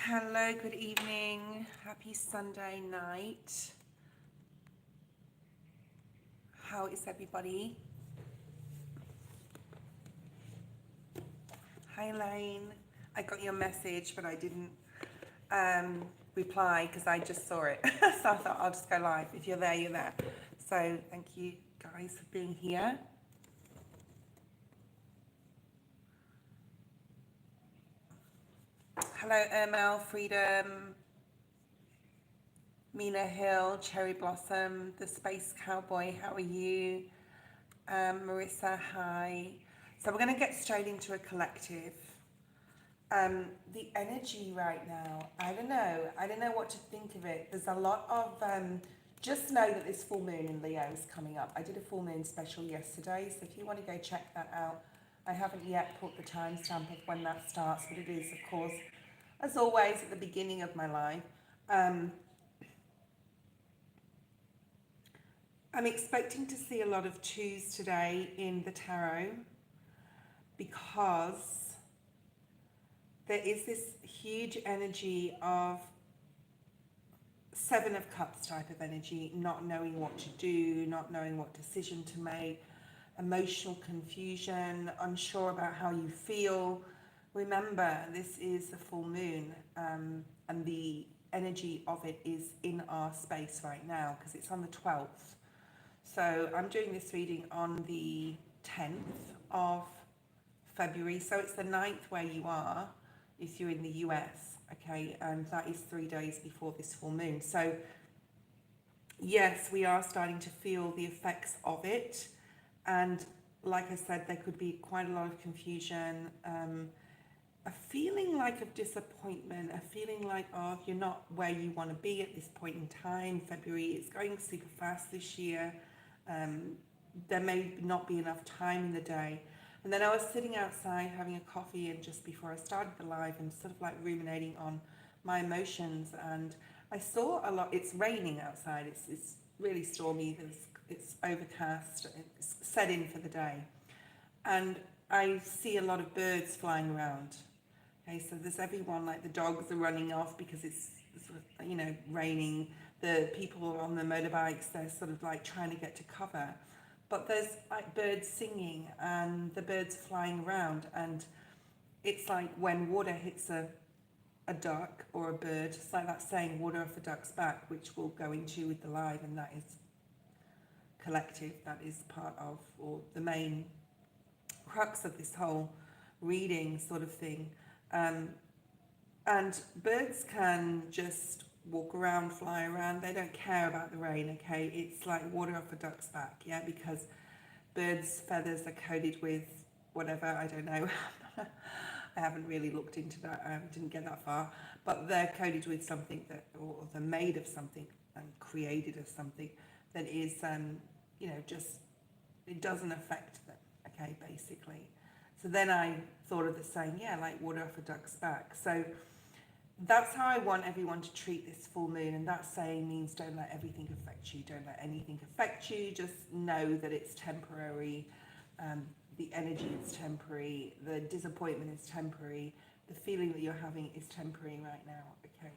Hello, good evening. Happy Sunday night. How is everybody? Hi, Elaine. I got your message, but I didn't reply because I just saw it. So I thought I'll just go live. If you're there, you're there. So thank you guys for being here. Hello, ML, Freedom, Mina Hill, Cherry Blossom, The Space Cowboy. How are you? Marissa, hi. So we're going to get straight into a collective. The energy right now, I don't know what to think of it. There's a lot of, just know that this full moon in Leo is coming up. I did a full moon special yesterday, so if you want to go check that out, I haven't yet put the timestamp of when that starts, but it is, of course, as always, at the beginning of my life. I'm expecting to see a lot of twos today in the tarot because there is this huge energy of Seven of Cups type of energy, not knowing what to do, not knowing what decision to make, emotional confusion, unsure about how you feel. Remember, this is the full moon, and the energy of it is in our space right now because it's on the 12th. So I'm doing this reading on the 10th of February, so it's the 9th where you are if you're in the US, okay, and that is 3 days before this full moon. So yes, we are starting to feel the effects of it, and like I said, there could be quite a lot of confusion, a feeling like of disappointment, a feeling like, oh, you're not where you want to be at this point in time. February is going super fast this year. There may not be enough time in the day. And then I was sitting outside having a coffee, and just before I started the live, and sort of like ruminating on my emotions, and I saw a lot. It's raining outside. It's really stormy. It's overcast. It's set in for the day, and I see a lot of birds flying around. Okay, so there's everyone, like the dogs are running off because it's sort of, raining. The people on the motorbikes, they're sort of like trying to get to cover. But there's like birds singing and the birds flying around, and it's like when water hits a duck or a bird, it's like that saying, water off a duck's back, which we'll go into with the live, and that is collective, that is part of, or the main crux of this whole reading sort of thing. And birds can just walk around, fly around. They don't care about the rain, okay? It's like water off a duck's back, yeah? Because birds' feathers are coated with whatever, I don't know. I haven't really looked into that. I didn't get that far. But they're coated with something that, or they're made of something and created of something that is, just, it doesn't affect them, okay, basically. So then I thought of the saying, yeah, like water off a duck's back. So that's how I want everyone to treat this full moon, and that saying means don't let everything affect you, don't let anything affect you, just know that it's temporary, the energy is temporary, the disappointment is temporary, the feeling that you're having is temporary right now, okay?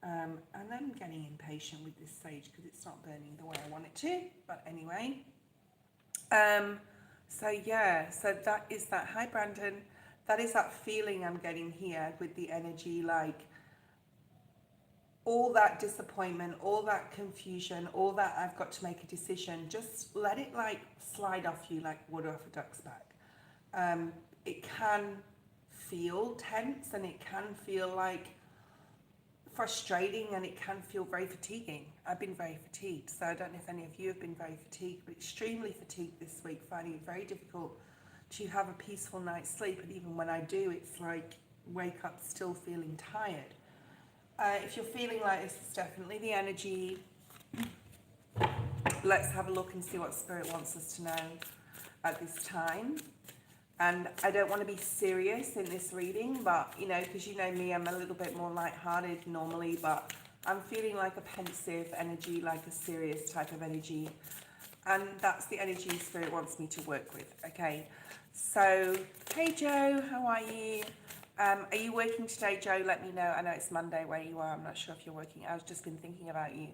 And I'm getting impatient with this sage because it's not burning the way I want it to, but anyway. So that is that. Hi Brandon. That is that feeling I'm getting here with the energy, like all that disappointment, all that confusion, all that I've got to make a decision, just let it like slide off you like water off a duck's back. It can feel tense, and it can feel like frustrating, and it can feel very fatiguing. I've been very fatigued, so I don't know if any of you have been very fatigued, but extremely fatigued this week, finding it very difficult to have a peaceful night's sleep, and even when I do, it's like wake up still feeling tired. If you're feeling like this, it's definitely the energy. Let's have a look and see what Spirit wants us to know at this time. And I don't want to be serious in this reading, but, because you know me, I'm a little bit more lighthearted normally, but I'm feeling like a pensive energy, like a serious type of energy. And that's the energy Spirit wants me to work with, okay? So, hey Joe, how are you? Are you working today, Joe? Let me know. I know it's Monday where you are. I'm not sure if you're working. I've just been thinking about you.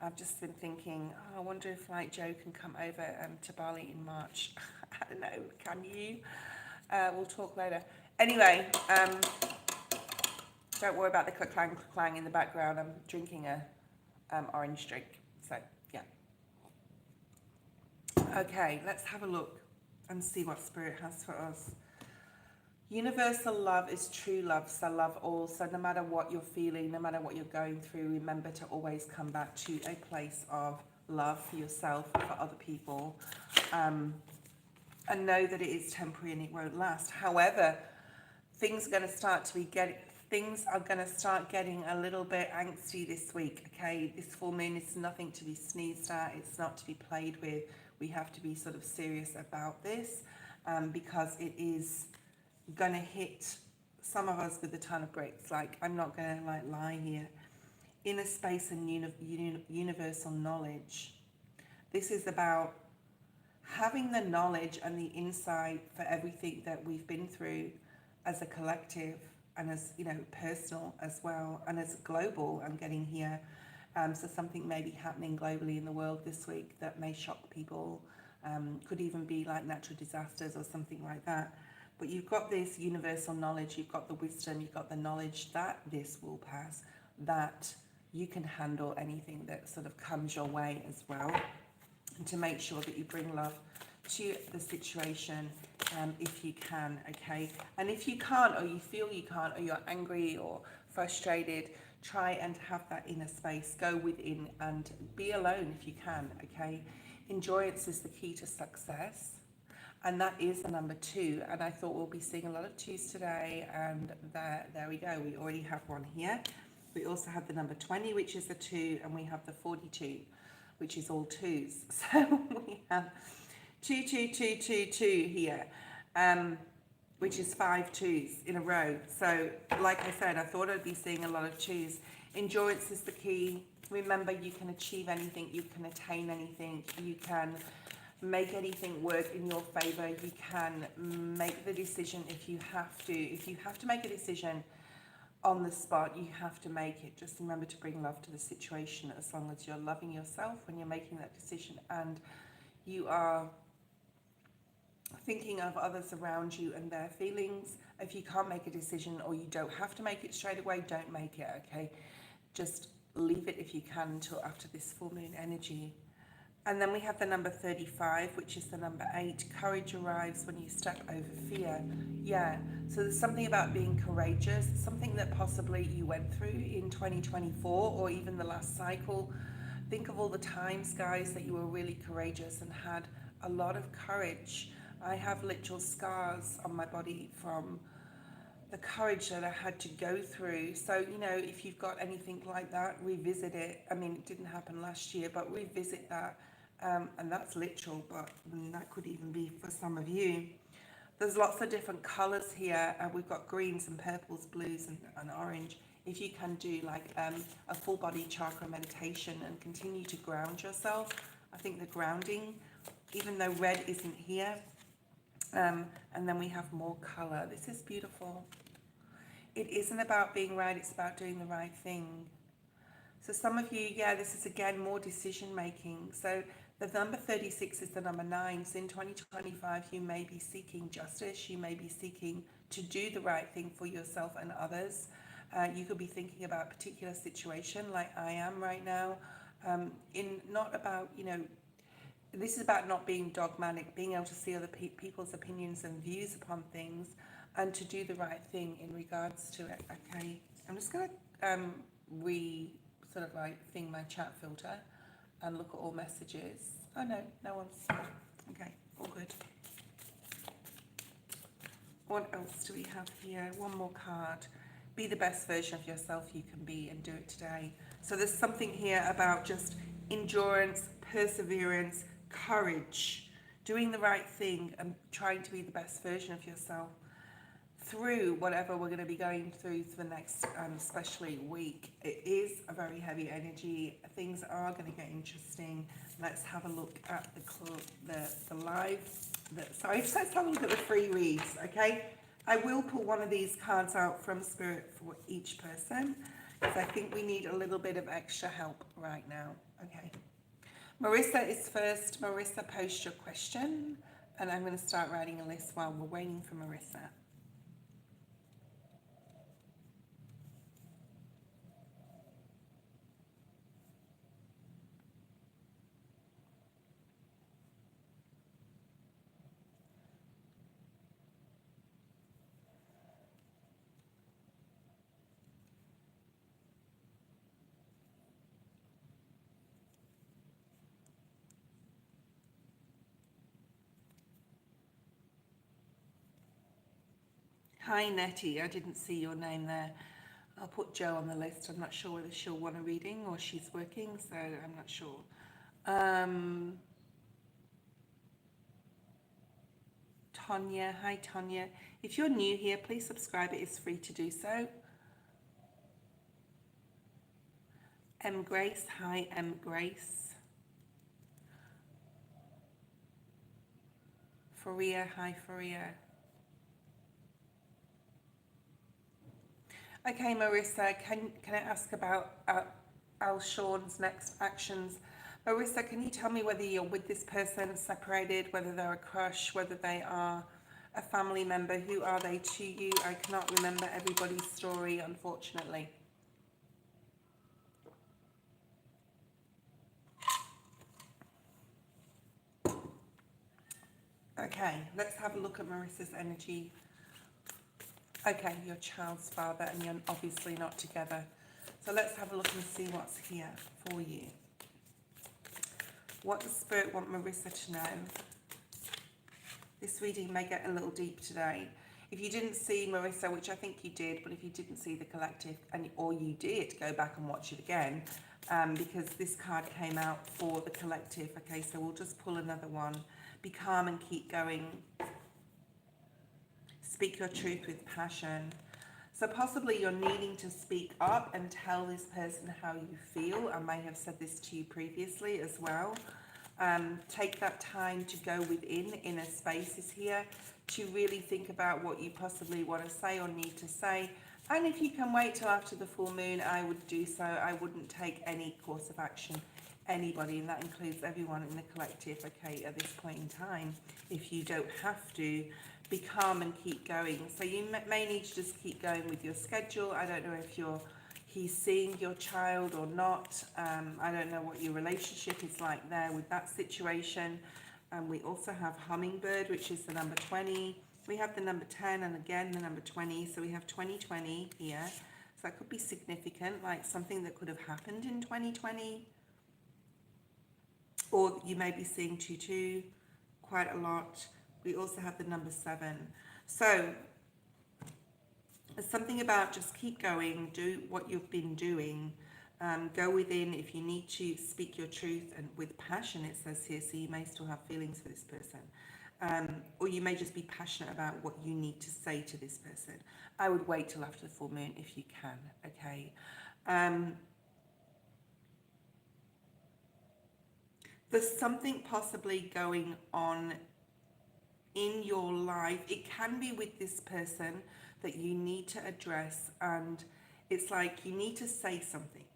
I've just been thinking, oh, I wonder if like Joe can come over to Bali in March. I don't know. Can you? We'll talk later. Anyway, don't worry about the clang in the background. I'm drinking a orange drink. So yeah. Okay, let's have a look and see what Spirit has for us. Universal love is true love, so love all. So no matter what you're feeling, no matter what you're going through, remember to always come back to a place of love for yourself, for other people, and know that it is temporary and it won't last. However, things are going to start getting a little bit angsty this week. Okay, this full moon is nothing to be sneezed at. It's not to be played with. We have to be sort of serious about this, because it is gonna hit some of us with a ton of bricks. Like, I'm not gonna like lie here. Inner space and universal knowledge. This is about having the knowledge and the insight for everything that we've been through as a collective, and as, you know, personal as well, and as global. I'm getting here. So something may be happening globally in the world this week that may shock people. Could even be like natural disasters or something like that. But you've got this universal knowledge, you've got the wisdom, you've got the knowledge that this will pass, that you can handle anything that sort of comes your way as well. And to make sure that you bring love to the situation, if you can, okay? And if you can't, or you feel you can't, or you're angry or frustrated, try and have that inner space. Go within and be alone if you can, okay? Endurance is the key to success. And that is the number 2. And I thought we'll be seeing a lot of 2s today. And there we go. We already have one here. We also have the number 20, which is the 2. And we have the 42, which is all 2s. So we have 2, 2, 2, 2, 2 here, which is 5 2s in a row. So like I said, I thought I'd be seeing a lot of 2s. Endurance is the key. Remember, you can achieve anything. You can attain anything. You can make anything work in your favor. You can make the decision if you have to. If you have to make a decision on the spot, you have to make it. Just remember to bring love to the situation, as long as you're loving yourself when you're making that decision, and you are thinking of others around you and their feelings. If you can't make a decision, or you don't have to make it straight away, don't make it, okay? Just leave it if you can until after this full moon energy. And then we have the number 35, which is the number 8. Courage arrives when you step over fear. Yeah, so there's something about being courageous, something that possibly you went through in 2024 or even the last cycle. Think of all the times, guys, that you were really courageous and had a lot of courage. I have literal scars on my body from the courage that I had to go through. So, you know, if you've got anything like that, revisit it. I mean, it didn't happen last year, but revisit that. And that's literal, but that could even be for some of you. There's lots of different colors here. We've got greens and purples, blues and orange. If you can do like a full body chakra meditation and continue to ground yourself, I think the grounding, even though red isn't here, and then we have more color. This is beautiful. It isn't about being right, it's about doing the right thing. So some of you, yeah, this is again more decision making. So the number 36 is the number 9. So in 2025, you may be seeking justice. You may be seeking to do the right thing for yourself and others. You could be thinking about a particular situation like I am right now. Not about, you know, this is about not being dogmatic, being able to see other people's opinions and views upon things, and to do the right thing in regards to it. Okay, I'm just going to sort of like thing my chat filter and look at all messages. Oh no, no one's, okay, all good. What else do we have here? One more card. Be the best version of yourself you can be, and do it today. So there's something here about just endurance, perseverance, courage, doing the right thing and trying to be the best version of yourself through whatever we're going to be going through for the next especially week. It is a very heavy energy. Things are going to get interesting. Let's have a look at the live. Let's have a look at the free reads, okay? I will pull one of these cards out from Spirit for each person, because I think we need a little bit of extra help right now. Okay. Marissa is first. Marissa, post your question, and I'm going to start writing a list while we're waiting for Marissa. Hi Nettie, I didn't see your name there. I'll put Jo on the list. I'm not sure whether she'll want a reading or she's working, so I'm not sure. Tonya, hi Tonya. If you're new here, please subscribe. It is free to do so. M Grace, hi M Grace. Faria, hi Faria. Okay, Marissa, can I ask about Al Sean's next actions? Marissa, can you tell me whether you're with this person, separated, whether they're a crush, whether they are a family member? Who are they to you? I cannot remember everybody's story, unfortunately. Okay, let's have a look at Marissa's energy. Okay, your child's father, and you're obviously not together. So let's have a look and see what's here for you. What does Spirit want Marissa to know? This reading may get a little deep today. If you didn't see Marissa, which I think you did, but if you didn't see the collective, or you did, go back and watch it again, because this card came out for the collective. Okay, so we'll just pull another one. Be calm and keep going. Speak your truth with passion. So possibly you're needing to speak up and tell this person how you feel. I may have said this to you previously as well. Take that time to go within inner spaces here to really think about what you possibly want to say or need to say. And if you can wait till after the full moon, I would do so. I wouldn't take any course of action, anybody, and that includes everyone in the collective, okay, at this point in time. If you don't have to, be calm and keep going. So you may need to just keep going with your schedule. I don't know if he's seeing your child or not. I don't know what your relationship is like there with that situation. We also have Hummingbird, which is the number 20. We have the number 10 and again the number 20. So we have 2020 here. So that could be significant, like something that could have happened in 2020. Or you may be seeing 22 quite a lot. We also have the number 7. So it's something about just keep going, do what you've been doing, go within. If you need to speak your truth and with passion, it says here, so you may still have feelings for this person. Or you may just be passionate about what you need to say to this person. I would wait till after the full moon if you can, okay? There's something possibly going on in your life. It can be with this person that you need to address, and it's like you need to say something.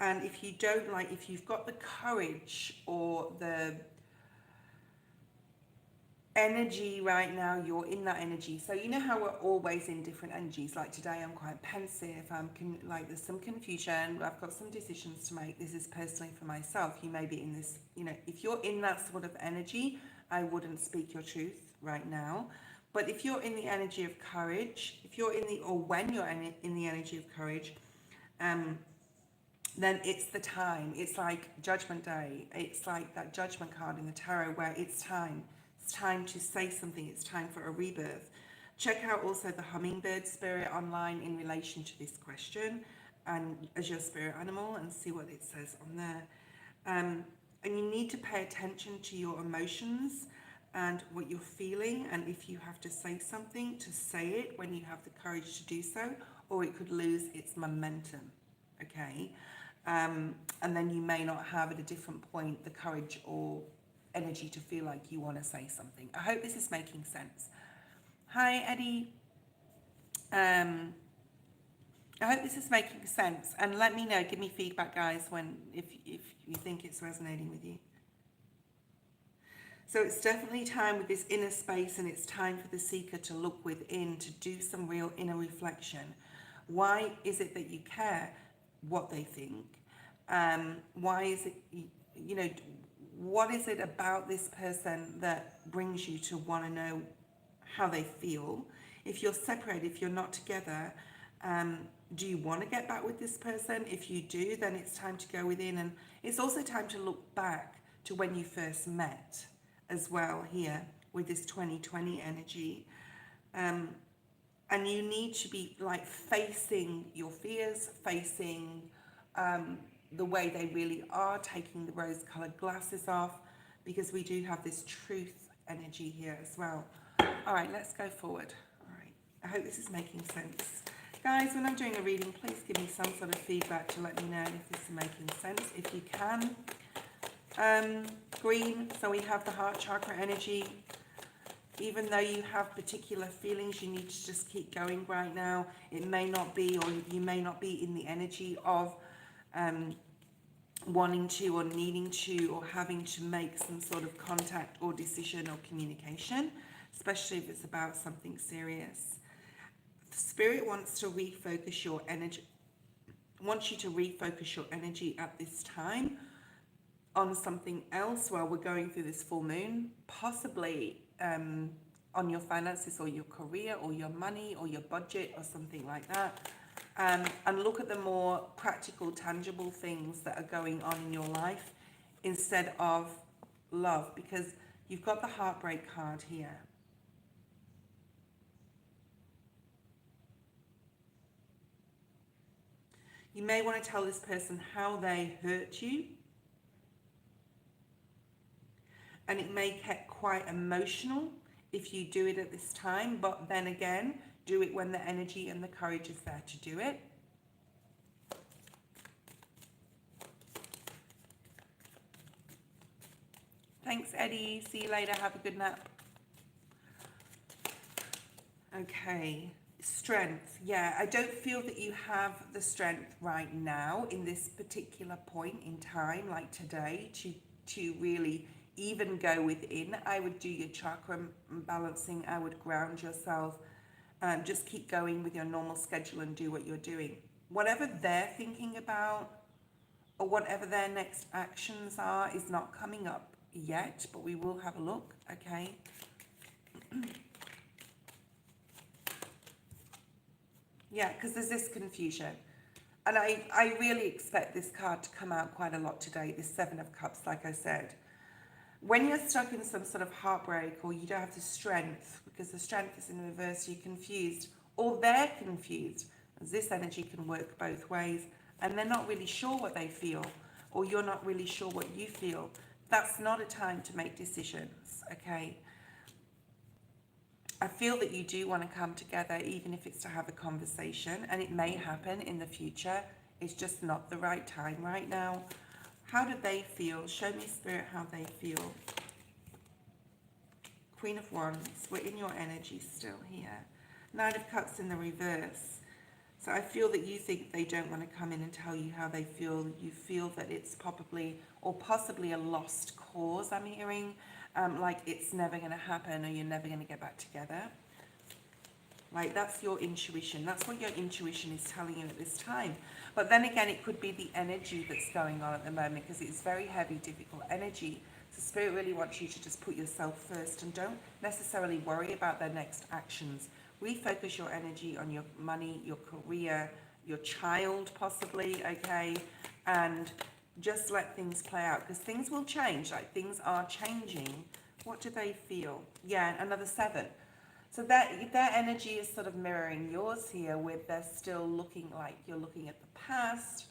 And if you don't, like, if you've got the courage or the energy right now, you're in that energy. So you know how we're always in different energies. Like today I'm quite pensive, like there's some confusion, I've got some decisions to make. This is personally for myself. You may be in this, if you're in that sort of energy, I wouldn't speak your truth right now. But if you're in the energy of courage, when you're in the energy of courage, then it's the time. It's like Judgment Day. It's like that judgment card in the tarot where it's time. It's time to say something. It's time for a rebirth. Check out also the Hummingbird Spirit online in relation to this question and as your spirit animal, and see what it says on there. And you need to pay attention to your emotions and what you're feeling, and if you have to say something, to say it when you have the courage to do so, or it could lose its momentum, okay? And then you may not have at a different point the courage or energy to feel like you want to say something. I hope this is making sense. Hi, Eddie. I hope this is making sense, and let me know. Give me feedback, guys, when if you think it's resonating with you. So it's definitely time with this inner space, and it's time for the seeker to look within, to do some real inner reflection. Why is it that you care what they think? Why is it, you know, what is it about this person that brings you to want to know how they feel? If you're separated, if you're not together, do you want to get back with this person? If you do, then it's time to go within, and it's also time to look back to when you first met as well here with this 2020 energy. And you need to be like facing your fears, facing the way they really are, taking the rose-colored glasses off, because we do have this truth energy here as well. All right, let's go forward. All right, I hope this is making sense. Guys, when I'm doing a reading, please give me some sort of feedback to let me know if this is making sense, if you can. Green, so we have the heart chakra energy. Even though you have particular feelings, you need to just keep going right now. It may not be, or you may not be in the energy of wanting to or needing to or having to make some sort of contact or decision or communication, especially if it's about something serious. Spirit wants to refocus your energy, wants you to refocus your energy at this time on something else while we're going through this full moon, possibly on your finances or your career or your money or your budget or something like that. And look at the more practical, tangible things that are going on in your life instead of love, because you've got the heartbreak card here. You may want to tell this person how they hurt you, and it may get quite emotional if you do it at this time, but then again, do it when the energy and the courage is there to do it. Thanks, Eddie. See you later. Have a good nap. Okay. Strength. Yeah, I don't feel that you have the strength right now in this particular point in time, like today, to really even go within. I would do your chakra balancing. I would ground yourself. Just keep going with your normal schedule and do what you're doing. Whatever they're thinking about or whatever their next actions are is not coming up yet, but we will have a look, okay? Yeah, because there's this confusion. And I really expect this card to come out quite a lot today, this Seven of Cups, like I said. When you're stuck in some sort of heartbreak, or you don't have the strength, because the strength is in reverse, you're confused, or they're confused, as this energy can work both ways, and they're not really sure what they feel, or you're not really sure what you feel, that's not a time to make decisions, okay? I feel that you do want to come together, even if it's to have a conversation, and it may happen in the future. It's just not the right time right now. How do they feel? Show me, Spirit, how they feel. Queen of Wands, we're in your energy still here. Knight of Cups in the reverse. So I feel that you think they don't want to come in and tell you how they feel. You feel that it's probably or possibly a lost cause, I'm hearing. Like it's never going to happen, or you're never going to get back together. Like that's your intuition. That's what your intuition is telling you at this time. But then again, it could be the energy that's going on at the moment, because it's very heavy, difficult energy. So Spirit really wants you to just put yourself first and don't necessarily worry about their next actions. Refocus your energy on your money, your career, your child possibly, okay? And just let things play out, because things will change. Like things are changing. What do they feel? Yeah, another 7. So that their energy is sort of mirroring yours here, with they're still looking like you're looking at the past.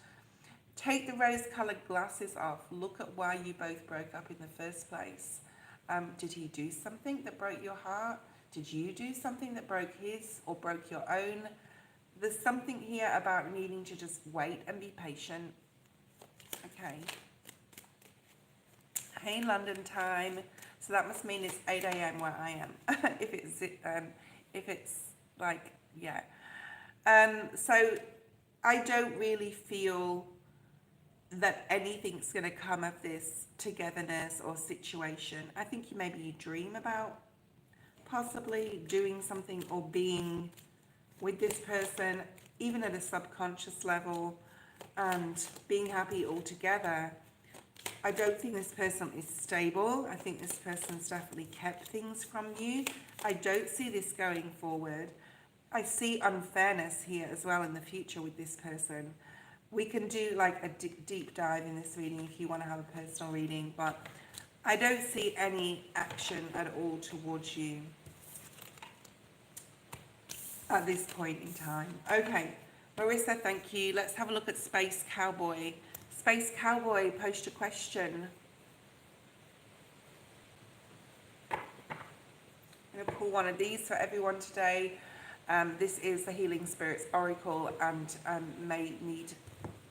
Take the rose-colored glasses off. Look at why you both broke up in the first place. Did he do something that broke your heart? Did you do something that broke his or broke your own? There's something here about needing to just wait and be patient. Okay. Hey, London time. So that must mean it's 8 a.m. where I am. If it's if it's like, yeah. So I don't really feel that anything's going to come of this togetherness or situation. I think maybe you dream about possibly doing something or being with this person, even at a subconscious level, and being happy all together. I don't think this person is stable. I think this person's definitely kept things from you. I don't see this going forward. I see unfairness here as well in the future with this person. We can do like a deep dive in this reading if you want to have a personal reading, but I don't see any action at all towards you at this point in time. Okay, Marissa, thank you. Let's have a look at Space Cowboy. Space Cowboy, post a question. I'm going to pull one of these for everyone today. This is the Healing Spirits Oracle, and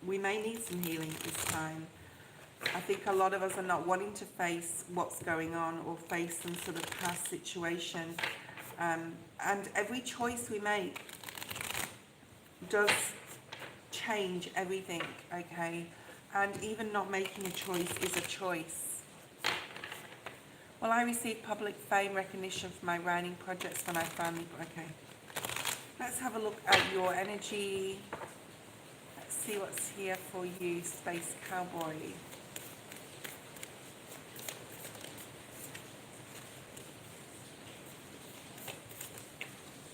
we may need some healing at this time. I think a lot of us are not wanting to face what's going on or face some sort of past situation. And every choice we make does change everything, okay? And even not making a choice is a choice. Well, I received public fame recognition for my writing projects when I finally... Okay. Let's have a look at your energy. Let's see what's here for you, Space Cowboy.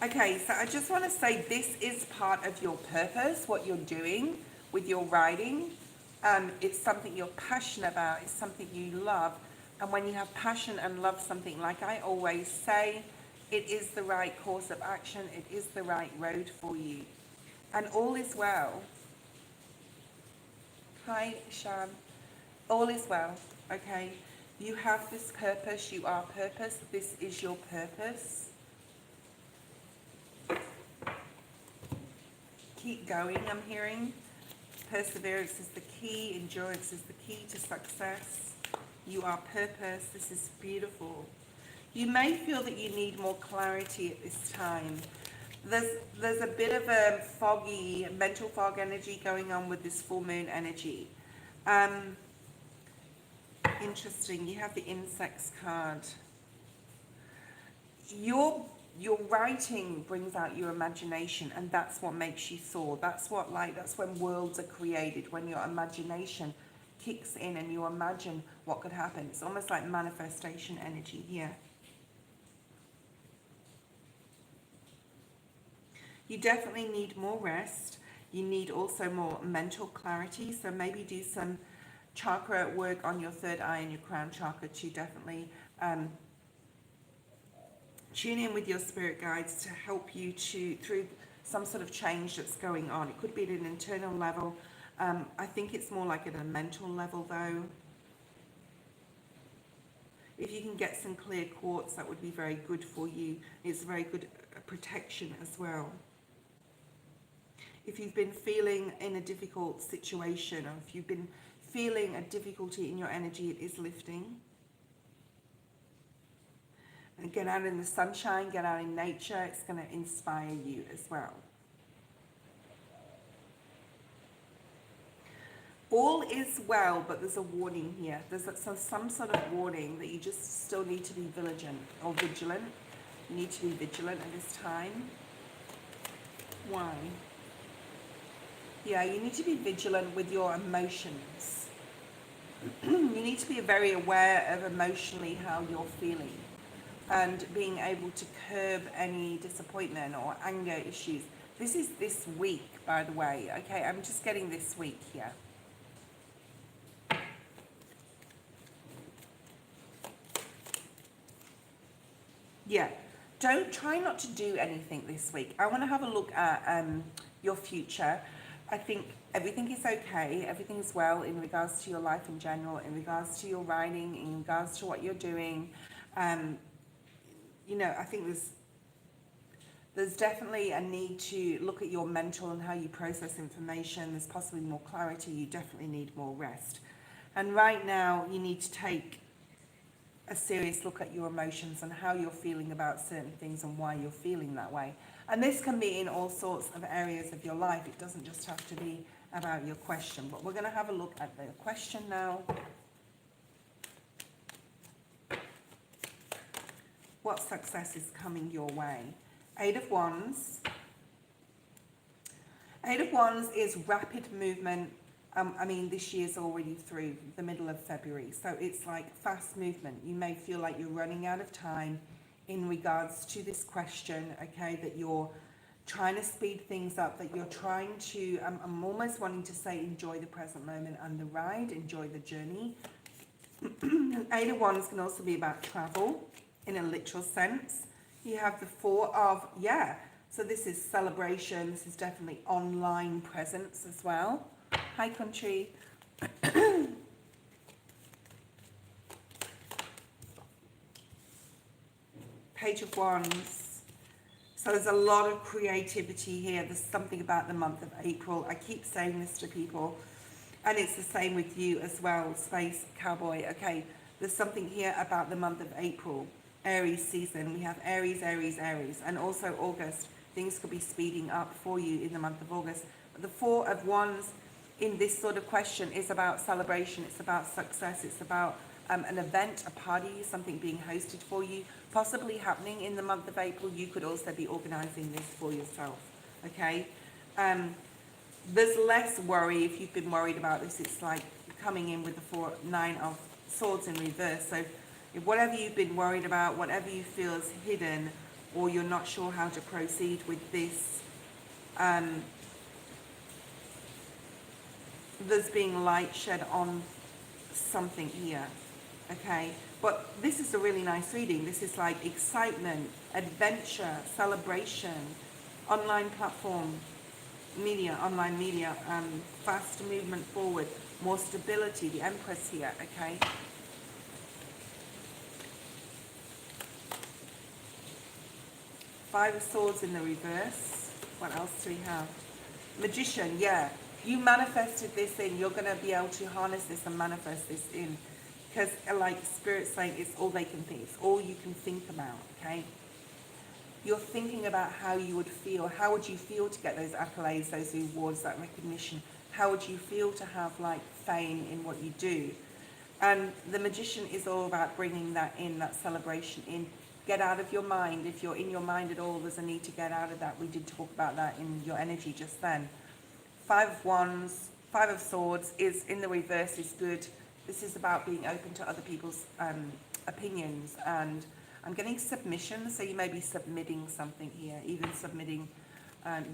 Okay, so I just want to say this is part of your purpose, what you're doing with your writing. It's something you're passionate about, it's something you love. And when you have passion and love something, like I always say, it is the right course of action, it is the right road for you. And all is well. Hi, Shan. All is well, okay? You have this purpose, you are purpose, this is your purpose. Keep going, I'm hearing. Perseverance is the key, endurance is the key to success. You are purpose, this is beautiful. You may feel that you need more clarity at this time. There's a bit of a foggy, mental fog energy going on with this full moon energy. Interesting, you have the insects card. Your writing brings out your imagination, and that's what makes you soar. That's when worlds are created, when your imagination kicks in and you imagine what could happen. It's almost like manifestation energy here. You definitely need more rest. You need also more mental clarity. So maybe do some chakra work on your third eye and your crown chakra to definitely tune in with your spirit guides to help you through some sort of change that's going on. It could be at an internal level. I think it's more like at a mental level though. If you can get some clear quartz, that would be very good for you. It's very good protection as well. If you've been feeling in a difficult situation, or if you've been feeling a difficulty in your energy, it is lifting. And get out in the sunshine, get out in nature. It's going to inspire you as well. All is well, but there's a warning here. There's some sort of warning that you just still need to be vigilant or vigilant. You need to be vigilant at this time. Why? Yeah, you need to be vigilant with your emotions. You need to be very aware of emotionally how you're feeling and being able to curb any disappointment or anger issues. This is this week, by the way. Okay, I'm just getting this week here. Yeah, try not to do anything this week. I want to have a look at your future. I think everything is okay, everything's well in regards to your life in general, in regards to your writing, in regards to what you're doing. You know, I think there's definitely a need to look at your mental and how you process information. There's possibly more clarity. You definitely need more rest. And right now, you need to take a serious look at your emotions and how you're feeling about certain things and why you're feeling that way. And this can be in all sorts of areas of your life. It doesn't just have to be about your question, but we're going to have a look at the question now. What success is coming your way? Eight of Wands. Eight of Wands is rapid movement. I mean, this year's already through the middle of February, so it's like fast movement. You may feel like you're running out of time in regards to this question, okay, that you're trying to speed things up, that you're trying to, I'm almost wanting to say enjoy the present moment and the ride, enjoy the journey. Eight of Wands can also be about travel in a literal sense. You have the Four of, so this is celebration, this is definitely online presence as well. Hi country. Page of Wands. So there's a lot of creativity here. There's something about the month of April. I keep saying this to people, and it's the same with you as well, Space Cowboy. Okay, there's something here about the month of April, Aries season. We have Aries, Aries, Aries, and also August. Things could be speeding up for you in the month of August. But the Four of Wands in this sort of question is about celebration. It's about success. It's about an event, a party, something being hosted for you, possibly happening in the month of April. You could also be organizing this for yourself, okay? There's less worry if you've been worried about this. It's like coming in with the Nine of Swords in reverse. So if whatever you've been worried about, whatever you feel is hidden, or you're not sure how to proceed with this, there's being light shed on something here, okay? But this is a really nice reading. This is like excitement, adventure, celebration, online platform, media, online media, fast movement forward, more stability, the Empress here, okay? Five of Swords in the reverse. What else do we have? Magician, you manifested this in. You're going to be able to harness this and manifest this in, because like Spirit's saying, it's all they can think. It's all you can think about, okay? You're thinking about how you would feel. How would you feel to get those accolades, those rewards, that recognition? How would you feel to have like fame in what you do? And the Magician is all about bringing that in, that celebration in. Get out of your mind. If you're in your mind at all, there's a need to get out of that. We did talk about that in your energy just then. Five of Wands, Five of Swords is in the reverse is good. This is about being open to other people's opinions, and I'm getting submission, so you may be submitting something here, even submitting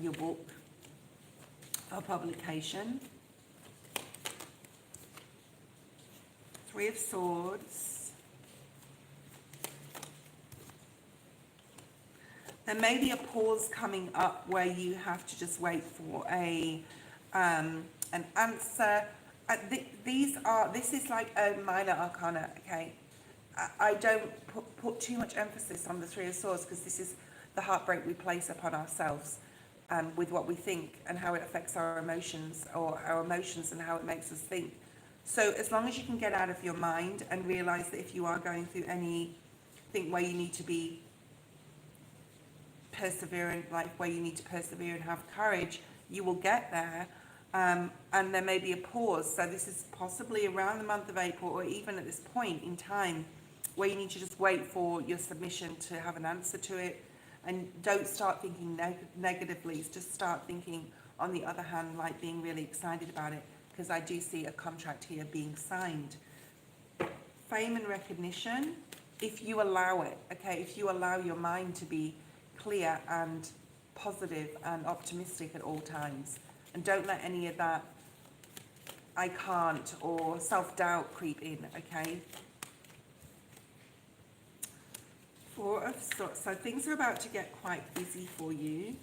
your book for publication. Three of Swords. There may be a pause coming up where you have to just wait for an answer. This is like a minor arcana, okay? I don't put too much emphasis on the Three of Swords, because this is the heartbreak we place upon ourselves with what we think and how it affects our emotions, or our emotions and how it makes us think. So as long as you can get out of your mind and realize that if you are going through anything where you need to be perseverant, like where you need to persevere and have courage, you will get there. And there may be a pause. So this is possibly around the month of April, or even at this point in time, where you need to just wait for your submission to have an answer to it. And don't start thinking negatively. Just start thinking, on the other hand, like being really excited about it, because I do see a contract here being signed. Fame and recognition, if you allow it, okay, if you allow your mind to be clear and positive and optimistic at all times, and don't let any of that I can't or self-doubt creep in, okay? Four of Swords. So things are about to get quite busy for you.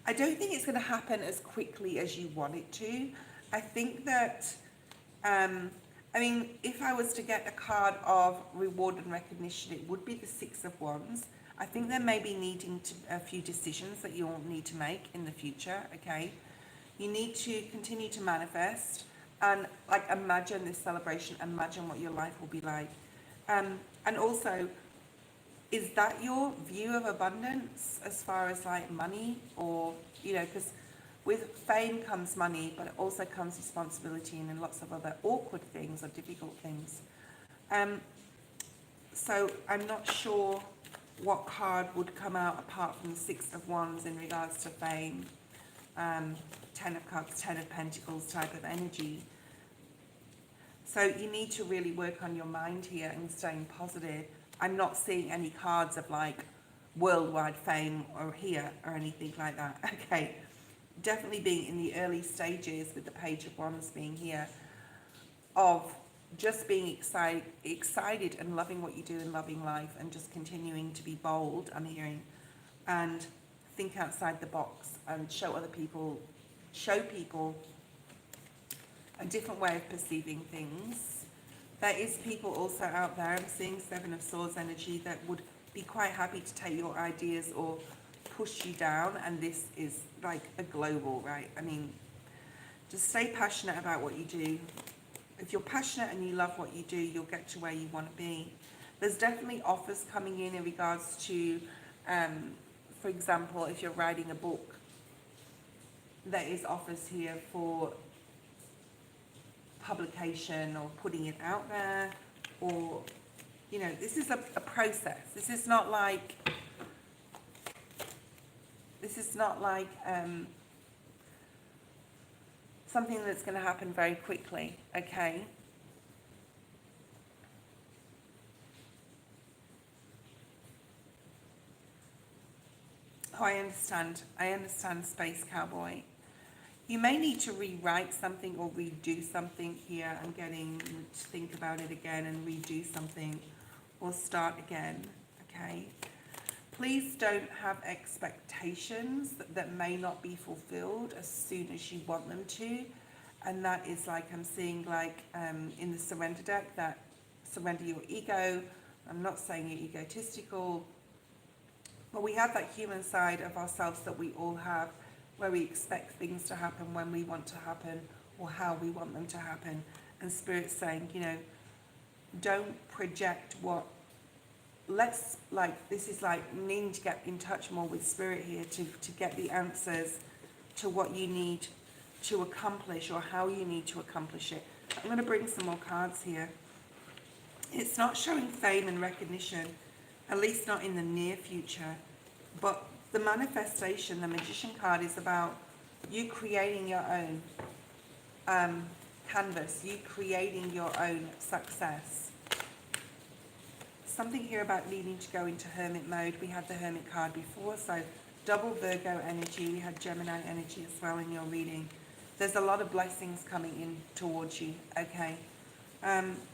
I don't think it's going to happen as quickly as you want it to. I think that, I mean, if I was to get a card of reward and recognition, it would be the Six of Wands. I think there may be needing a few decisions that you'll need to make in the future, okay? You need to continue to manifest. And like, imagine this celebration, imagine what your life will be like. And also, is that your view of abundance as far as like money? Or, you know, because with fame comes money, but it also comes responsibility and lots of other awkward things or difficult things. Um, so I'm not sure what card would come out apart from the Six of Wands in regards to fame, um, Ten of Cups, Ten of Pentacles type of energy. So you need to really work on your mind here and staying positive. I'm not seeing any cards of like worldwide fame or here or anything like that. Okay, definitely being in the early stages with the Page of Wands being here, of just being excited and loving what you do and loving life and just continuing to be bold, I'm hearing, and think outside the box and show people a different way of perceiving things. There is people also out there, I'm seeing Seven of Swords energy, that would be quite happy to take your ideas or push you down, and this is like a global, right? I mean, just stay passionate about what you do. If you're passionate and you love what you do, you'll get to where you want to be. There's definitely offers coming in regards to, for example, if you're writing a book, there is offers here for publication or putting it out there, or, you know, this is a process. This is not like something that's going to happen very quickly, okay? Oh, I understand, Space Cowboy. You may need to rewrite something or redo something here. I'm getting to think about it again and redo something or start again, okay? Please don't have expectations that may not be fulfilled as soon as you want them to. And that is like, I'm seeing like in the surrender deck, that surrender your ego. I'm not saying you're egotistical, but we have that human side of ourselves that we all have, where we expect things to happen when we want to happen or how we want them to happen. And Spirit's saying, you know, don't project what, let's, like, this is like needing to get in touch more with Spirit here to get the answers to what you need to accomplish or how you need to accomplish it. I'm going to bring some more cards here. It's not showing fame and recognition, at least not in the near future, but the manifestation, the Magician card, is about you creating your own canvas, you creating your own success. Something here about needing to go into hermit mode. We had the Hermit card before, so double Virgo energy. We had Gemini energy as well in your reading. There's a lot of blessings coming in towards you, okay?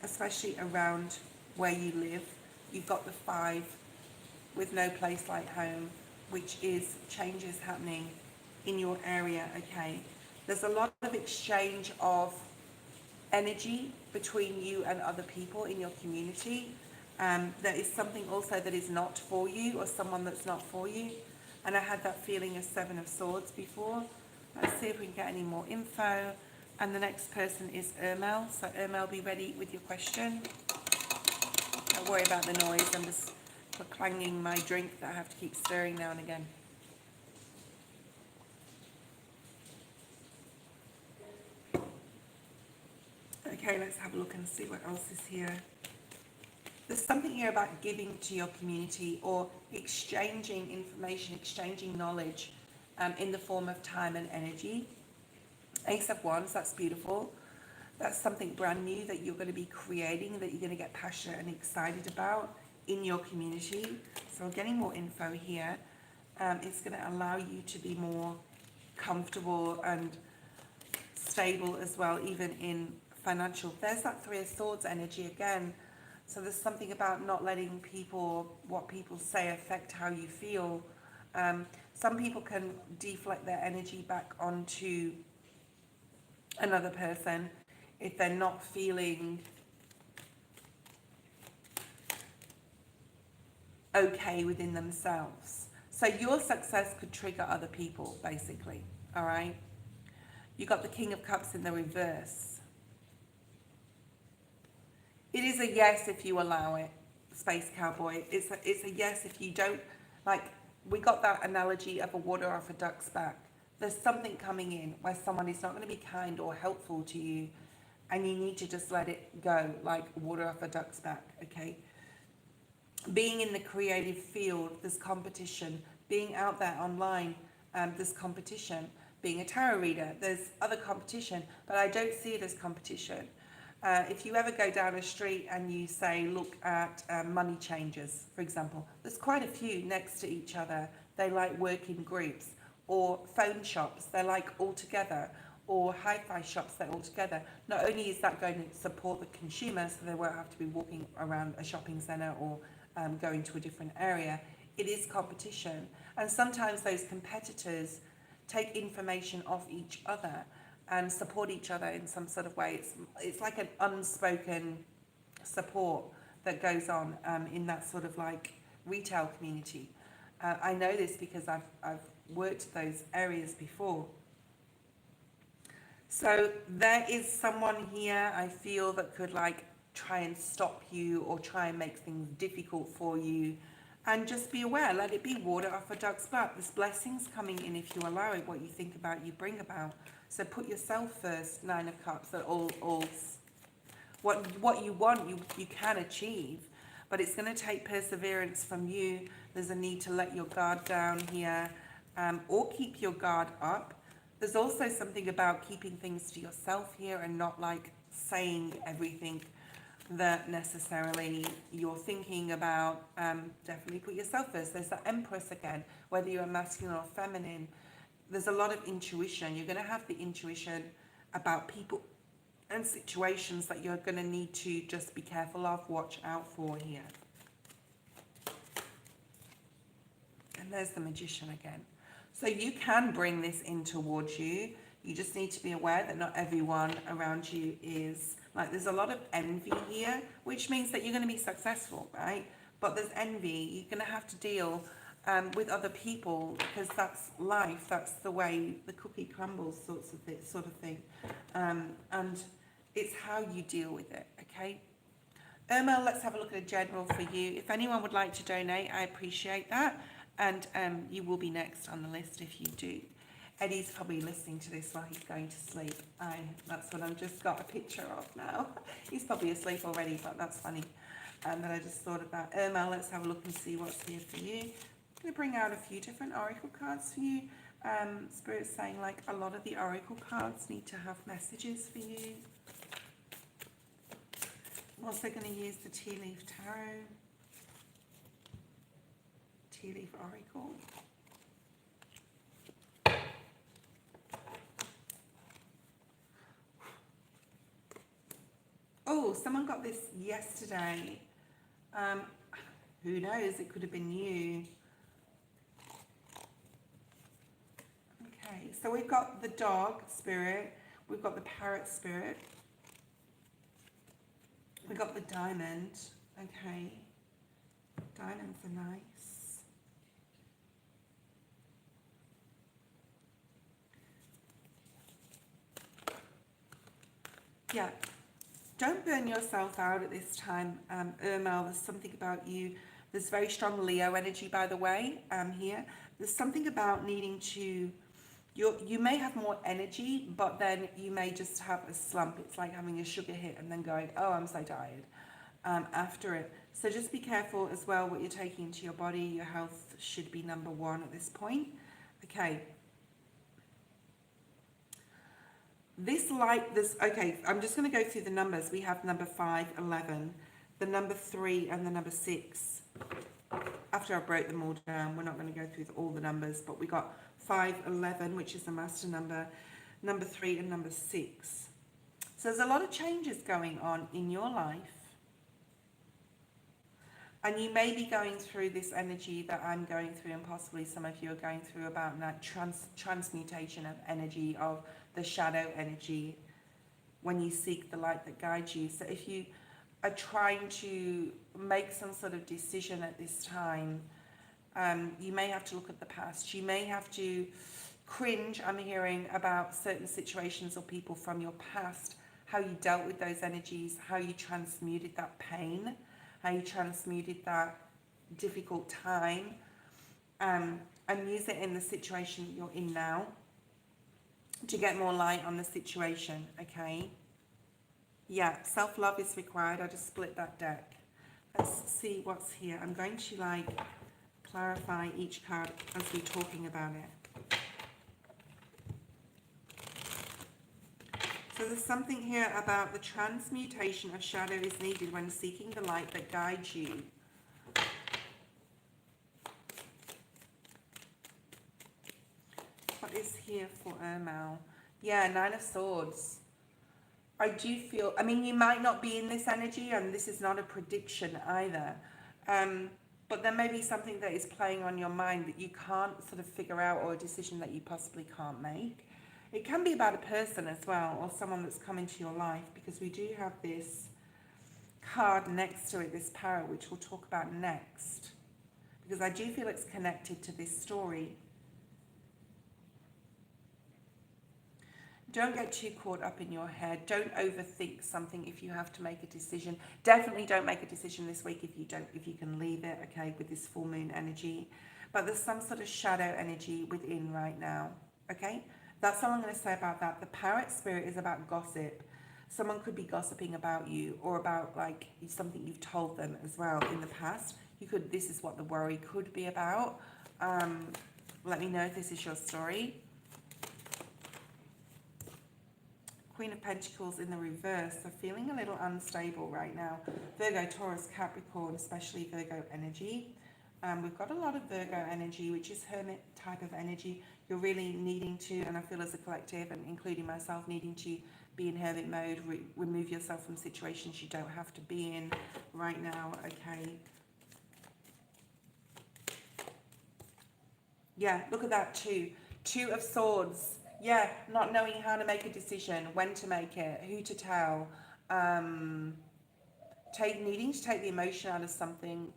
Especially around where you live. You've got the 5 with no place like home, which is changes happening in your area, okay? There's a lot of exchange of energy between you and other people in your community. There is something also that is not for you, or someone that's not for you. And I had that feeling of Seven of Swords before. Let's see if we can get any more info. And the next person is Ermel. So Ermel, be ready with your question. Don't worry about the noise. I'm just clanging my drink that I have to keep stirring now and again. Okay, let's have a look and see what else is here. There's something here about giving to your community or exchanging information, exchanging knowledge in the form of time and energy. Ace of Wands, that's beautiful. That's something brand new that you're going to be creating, that you're going to get passionate and excited about in your community. So we're getting more info here. It's going to allow you to be more comfortable and stable as well, even in financial. There's that Three of Swords energy again. So there's something about not letting people, what people say, affect how you feel. Some people can deflect their energy back onto another person if they're not feeling okay within themselves. So your success could trigger other people, basically, all right? You got the King of Cups in the reverse. It is a yes if you allow it, Space Cowboy. It's a yes if you don't. Like, we got that analogy of a water off a duck's back. There's something coming in where someone is not going to be kind or helpful to you, and you need to just let it go, like water off a duck's back, okay? Being in the creative field, there's competition. Being out there online, there's competition. Being a tarot reader, there's other competition, but I don't see it as competition. If you ever go down a street and you say, look at money changers, for example, there's quite a few next to each other. They like work in groups. Or phone shops, they're like all together. Or hi-fi shops, they're all together. Not only is that going to support the consumer, so they won't have to be walking around a shopping centre or going to a different area, it is competition. And sometimes those competitors take information off each other and support each other in some sort of way. It's like an unspoken support that goes on in that sort of like retail community. I know this because I've worked those areas before. So there is someone here I feel that could like try and stop you or try and make things difficult for you. And just be aware, let it be water off a duck's back. There's blessings coming in if you allow it. What you think about, you bring about. So put yourself first, Nine of Cups, that all what you want, you can achieve. But it's going to take perseverance from you. There's a need to let your guard down here, or keep your guard up. There's also something about keeping things to yourself here and not like saying everything that necessarily you're thinking about. Definitely put yourself first. There's the Empress again, whether you're masculine or feminine. There's a lot of intuition. You're going to have the intuition about people and situations that you're going to need to just be careful of, watch out for here. And there's the Magician again. So you can bring this in towards you. You just need to be aware that not everyone around you is, like, there's a lot of envy here, which means that you're going to be successful, right? But there's envy. You're going to have to deal with other people because that's life. That's the way the cookie crumbles, sort of thing. And it's how you deal with it, okay? Irma, let's have a look at a general for you. If anyone would like to donate, I appreciate that. And you will be next on the list if you do. Eddie's probably listening to this while he's going to sleep. That's what I've just got a picture of now. He's probably asleep already, but that's funny. That I just thought about. Irma, let's have a look and see what's here for you. I'm going to bring out a few different oracle cards for you. Spirit's saying like a lot of the oracle cards need to have messages for you. I'm also going to use the Tea Leaf Tarot. Tea Leaf Oracle. Oh, someone got this yesterday. Who knows? It could have been you. Okay, so we've got the dog spirit. We've got the parrot spirit. We've got the diamond. Okay. Diamonds are nice. Yeah. Don't burn yourself out at this time, Irma. There's something about you. There's very strong Leo energy, by the way, here. There's something about needing to, you may have more energy, but then you may just have a slump. It's like having a sugar hit and then going, oh, I'm so tired after it. So just be careful as well what you're taking into your body. Your health should be number one at this point. Okay. Okay, I'm just going to go through the numbers. We have number 5, 11, the number 3 and the number 6. After I broke them all down, we're not going to go through all the numbers, but we got 5, 11, which is the master number, number 3 and number 6. So there's a lot of changes going on in your life. And you may be going through this energy that I'm going through, and possibly some of you are going through, about that transmutation of energy, of the shadow energy, when you seek the light that guides you. So if you are trying to make some sort of decision at this time, you may have to look at the past. You may have to cringe, I'm hearing, about certain situations or people from your past. how you dealt with those energies, how you transmuted that pain, how you transmuted that difficult time, and use it in the situation that you're in now to get more light on the situation, okay? Yeah, self-love is required. I just split that deck. Let's see what's here. I'm going to like clarify each card as we're talking about it. So there's something here about the transmutation of shadow is needed when seeking the light that guides you. What is here for Ermal? Yeah, Nine of Swords. I do feel, I mean, you might not be in this energy, and this is not a prediction either. But there may be something that is playing on your mind that you can't sort of figure out, or a decision that you possibly can't make. It can be about a person as well, or someone that's come into your life, because we do have this card next to it, this Parrot, which we'll talk about next. Because I do feel it's connected to this story. Don't get too caught up in your head. Don't overthink something if you have to make a decision. Definitely don't make a decision this week if you can leave it, okay, with this full moon energy. But there's some sort of shadow energy within right now, okay? That's all I'm going to say about that. The Parrot spirit is about gossip. Someone could be gossiping about you, or about like something you've told them as well in the past. This is what the worry could be about. Let me know if this is your story. Queen of Pentacles in the reverse. So feeling a little unstable right now. Virgo, Taurus, Capricorn, especially Virgo energy. We've got a lot of Virgo energy, which is hermit type of energy. You're really needing to, and I feel as a collective, and including myself, needing to be in hermit mode, remove yourself from situations you don't have to be in right now, okay? Yeah, look at that too. Two of Swords. Yeah, not knowing how to make a decision, when to make it, who to tell. Needing to take the emotion out of something,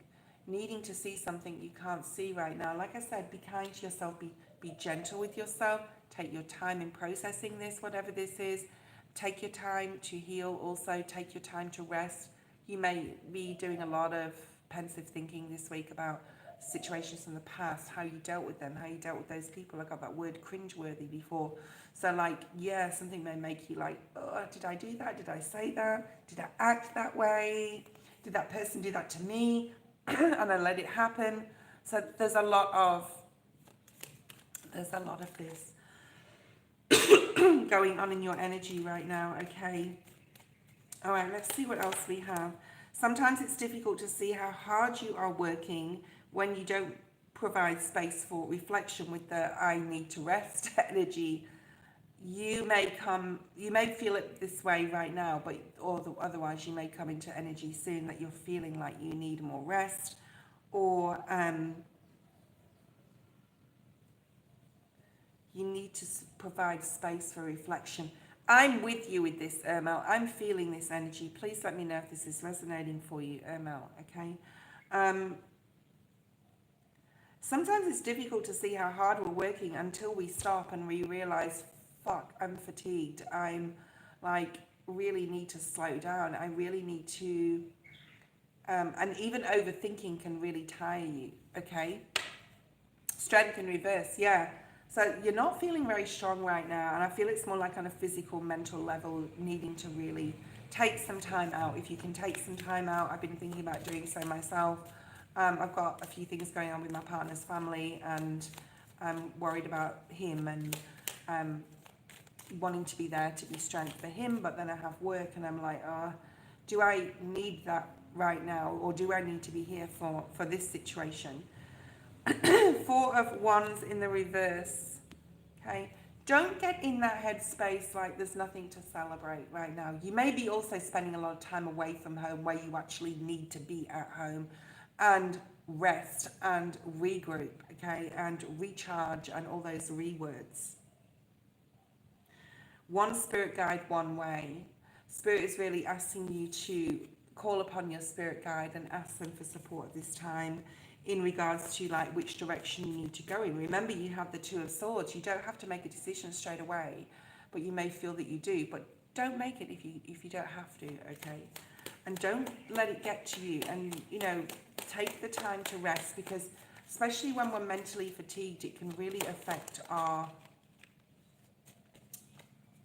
needing to see something you can't see right now. Like I said, be kind to yourself, be gentle with yourself. Take your time in processing this, whatever this is. Take your time to heal. Also, take your time to rest. You may be doing a lot of pensive thinking this week about situations from the past, how you dealt with them, how you dealt with those people. I got that word cringeworthy before. So like, yeah, something may make you like, oh, did I do that? Did I say that? Did I act that way? Did that person do that to me? And I let it happen. So there's a lot of this going on in your energy right now, okay? All right, let's see what else we have. Sometimes it's difficult to see how hard you are working when you don't provide space for reflection with the I need to rest energy. You may feel it this way right now, but otherwise you may come into energy soon that you're feeling like you need more rest, or you need to provide space for reflection. I'm with you with this, Ermal. I'm feeling this energy. Please let me know if this is resonating for you, Ermal, okay? Sometimes it's difficult to see how hard we're working until we stop and we realize, fuck, I'm fatigued. I'm like, really need to slow down. I really need to, and even overthinking can really tire you, okay? Strength in reverse, yeah. So you're not feeling very strong right now, and I feel it's more like on a physical, mental level, needing to really take some time out. If you can take some time out, I've been thinking about doing so myself. I've got a few things going on with my partner's family, and I'm worried about him, and wanting to be there to be strength for him, but then I have work, and I'm like, do I need that right now, or do I need to be here for this situation? Four of Wands in the reverse, okay? Don't get in that headspace like there's nothing to celebrate right now. You may be also spending a lot of time away from home where you actually need to be at home and rest and regroup, okay, and recharge and all those words. One spirit guide, one way. Spirit is really asking you to call upon your spirit guide and ask them for support this time in regards to like which direction you need to go in. Remember, you have the Two of Swords. You don't have to make a decision straight away, but you may feel that you do. But don't make it if you don't have to, okay? And don't let it get to you. And, you know, take the time to rest, because especially when we're mentally fatigued, it can really affect our,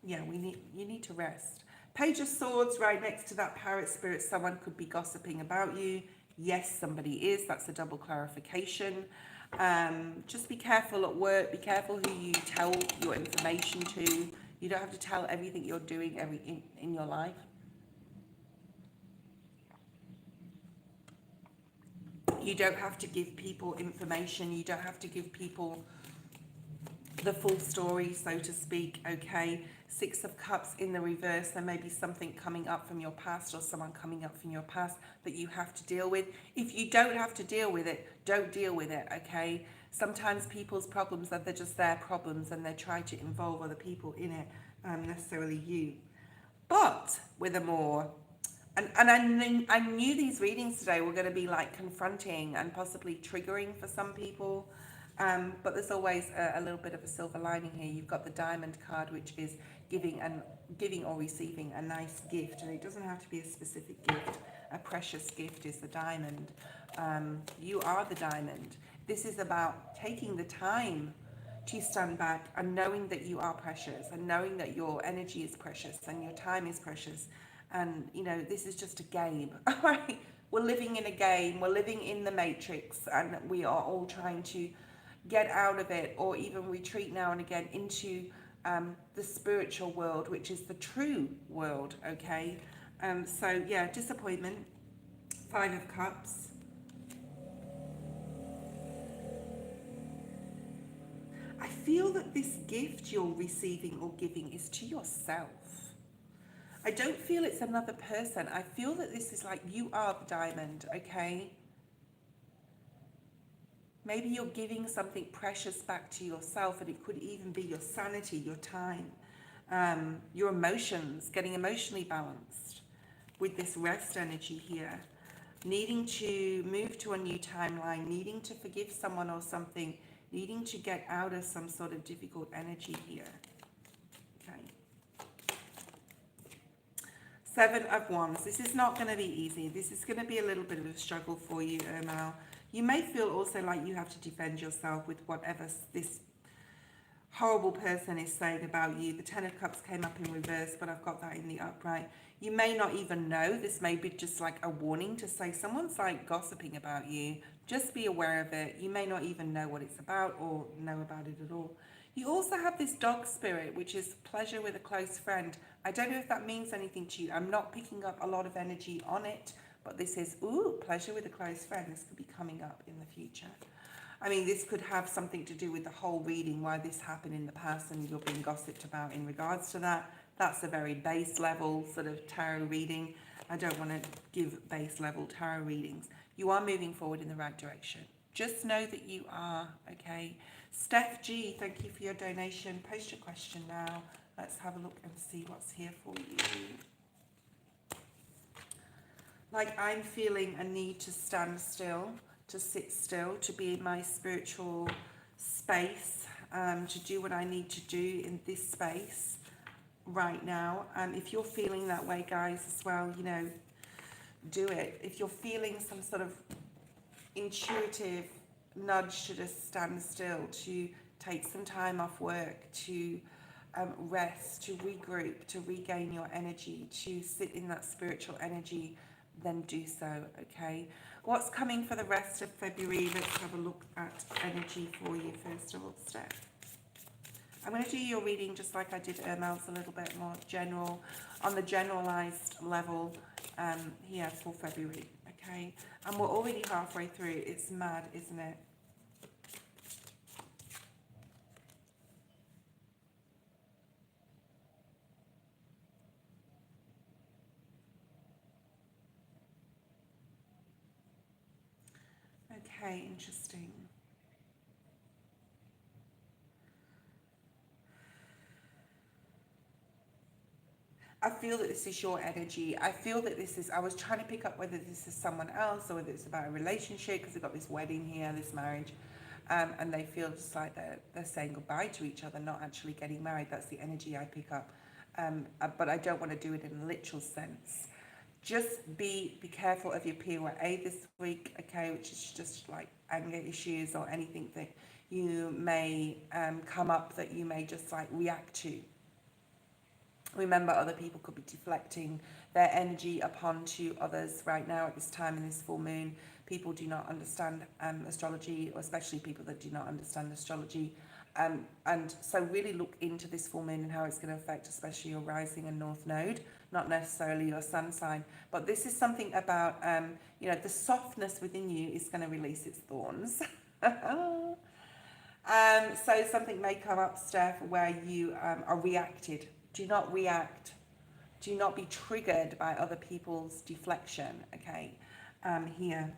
yeah, you need to rest. Page of Swords right next to that Parrot Spirit. Someone could be gossiping about you. Yes, somebody is. That's a double clarification. Just be careful at work. Be careful who you tell your information to. You don't have to tell everything you're doing in your life. You don't have to give people information. You don't have to give people the full story, so to speak, okay? Six of Cups in the reverse. There may be something coming up from your past, or someone coming up from your past that you have to deal with. If you don't have to deal with it, don't deal with it, okay? Sometimes people's problems are, they're just their problems, and they try to involve other people in it, necessarily you. But with a more, and I knew these readings today were going to be like confronting and possibly triggering for some people. But there's always a little bit of a silver lining here. You've got the Diamond card, which is giving or receiving a nice gift, and it doesn't have to be a specific gift. A precious gift is the Diamond. You are the Diamond. This is about taking the time to stand back and knowing that you are precious, and knowing that your energy is precious and your time is precious. And, you know, this is just a game, all right? We're living in a game. We're living in the Matrix, and we are all trying to get out of it, or even retreat now and again into the spiritual world, which is the true world, okay? So yeah, disappointment. Five of Cups. I feel that this gift you're receiving or giving is to yourself. I don't feel it's another person. I feel that this is like, you are the Diamond, okay? Maybe you're giving something precious back to yourself, and it could even be your sanity, your time, your emotions, getting emotionally balanced with this rest energy here. Needing to move to a new timeline, needing to forgive someone or something, needing to get out of some sort of difficult energy here. Okay. Seven of Wands. This is not going to be easy. This is going to be a little bit of a struggle for you, Ermal. You may feel also like you have to defend yourself with whatever this horrible person is saying about you. The Ten of Cups came up in reverse, but I've got that in the upright. You may not even know. This may be just like a warning to say someone's like gossiping about you. Just be aware of it. You may not even know what it's about or know about it at all. You also have this Dog spirit, which is pleasure with a close friend. I don't know if that means anything to you. I'm not picking up a lot of energy on it, but this is, ooh, pleasure with a close friend. This could be coming up in the future. I mean, this could have something to do with the whole reading, why this happened in the past and you're being gossiped about in regards to that. That's a very base level sort of tarot reading. I don't want to give base level tarot readings. You are moving forward in the right direction. Just know that you are, okay? Steph G, thank you for your donation. Post your question now. Let's have a look and see what's here for you. Like, I'm feeling a need to stand still, to sit still, to be in my spiritual space, to do what I need to do in this space right now. If you're feeling that way, guys, as well, you know, do it. If you're feeling some sort of intuitive nudge to just stand still, to take some time off work, to rest, to regroup, to regain your energy, to sit in that spiritual energy, then do so, okay? What's coming for the rest of February? Let's have a look at energy for you first of all, Steph. I'm going to do your reading just like I did Ermal's, a little bit more general, on the generalized level here for February, okay? And we're already halfway through. It's mad, isn't it? Okay, interesting. I feel that this is your energy. I feel that this is, I was trying to pick up whether this is someone else or whether it's about a relationship, because we've got this wedding here, this marriage, and they feel just like they're saying goodbye to each other, not actually getting married. That's the energy I pick up. but I don't want to do it in a literal sense. Just be careful of your POA this week, okay, which is just like anger issues or anything that you may come up that you may just like react to. Remember, other people could be deflecting their energy upon to others right now at this time in this full moon. People do not understand astrology, or especially people that do not understand astrology. And so really look into this full moon and how it's going to affect especially your rising and north node, not necessarily your sun sign. But this is something about, the softness within you is going to release its thorns. So something may come up, Steph, where you are reacted. Do not react. Do not be triggered by other people's deflection, okay? Here.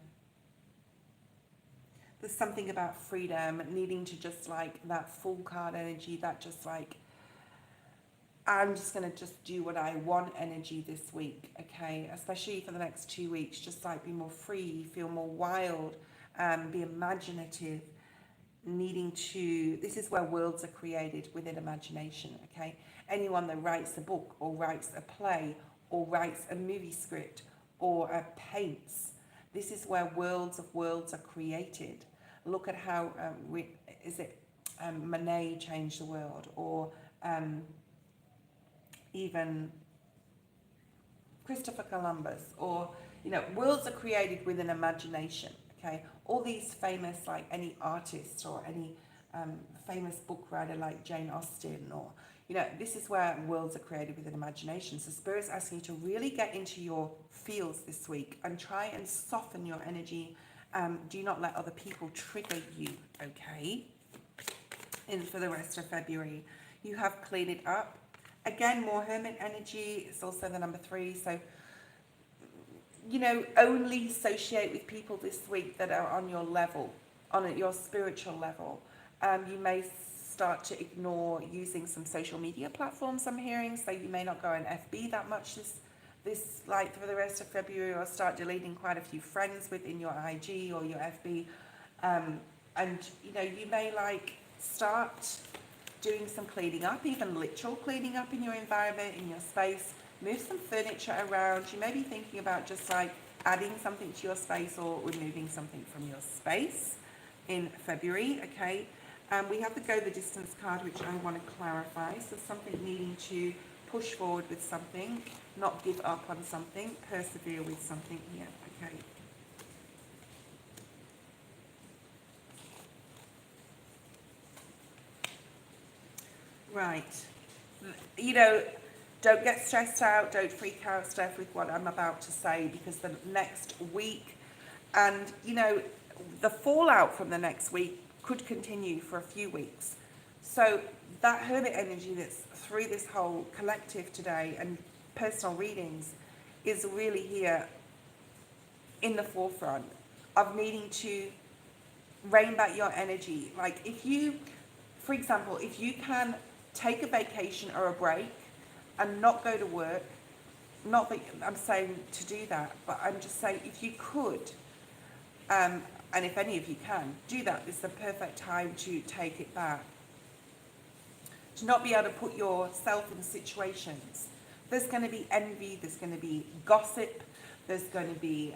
There's something about freedom, needing to just like that full card energy, that just like, I'm just going to just do what I want energy this week, okay? Especially for the next 2 weeks, just like be more free, feel more wild, be imaginative, needing to, this is where worlds are created within imagination, okay? Anyone that writes a book or writes a play or writes a movie script or paints, this is where worlds of worlds are created. Look at how, Monet changed the world, or even Christopher Columbus, or, worlds are created with an imagination, okay? All these famous, like any artist or any famous book writer like Jane Austen, or, this is where worlds are created with an imagination. So Spirit's asking you to really get into your fields this week and try and soften your energy. Do not let other people trigger you, okay? And for the rest of February, you have cleared it up. Again, more hermit energy. It's also the number 3. So, only associate with people this week that are on your level, on your spiritual level. You may start to ignore using some social media platforms, I'm hearing. So you may not go on FB that much this like for the rest of February, or start deleting quite a few friends within your IG or your FB. And, you may like start doing some cleaning up, even literal cleaning up in your environment, in your space. Move some furniture around. You may be thinking about just like adding something to your space or removing something from your space in February, okay? We have the go the distance card, which I want to clarify. So something needing to push forward with something, not give up on something, persevere with something here, okay? Right. Don't get stressed out, don't freak out, Steph, with what I'm about to say, because the next week and, the fallout from the next week could continue for a few weeks. So that hermit energy that's through this whole collective today and personal readings is really here in the forefront of needing to rein back your energy. Like if you, for example, if you can take a vacation or a break and not go to work, not that I'm saying to do that, but I'm just saying if you could, and if any of you can, do that. This is the perfect time to take it back. To not be able to put yourself in situations. There's going to be envy, there's going to be gossip, there's going to be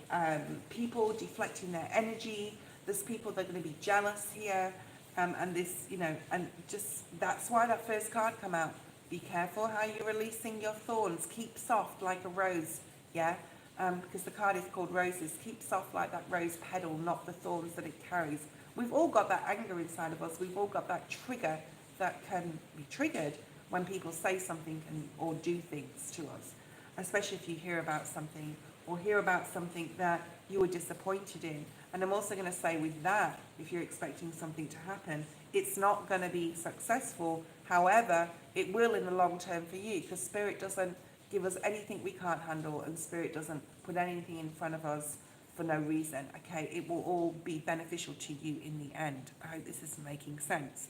people deflecting their energy, there's people that are going to be jealous here, and this, and just, that's why that first card come out. Be careful how you're releasing your thorns. Keep soft like a rose, yeah? Because the card is called roses. Keep soft like that rose petal, not the thorns that it carries. We've all got that anger inside of us. We've all got that trigger that can be triggered when people say something or do things to us, especially if you hear about something or hear about something that you were disappointed in. And I'm also going to say with that, if you're expecting something to happen, it's not going to be successful. However, it will in the long term for you, because Spirit doesn't give us anything we can't handle, and Spirit doesn't put anything in front of us for no reason, okay? It will all be beneficial to you in the end. I hope this is making sense.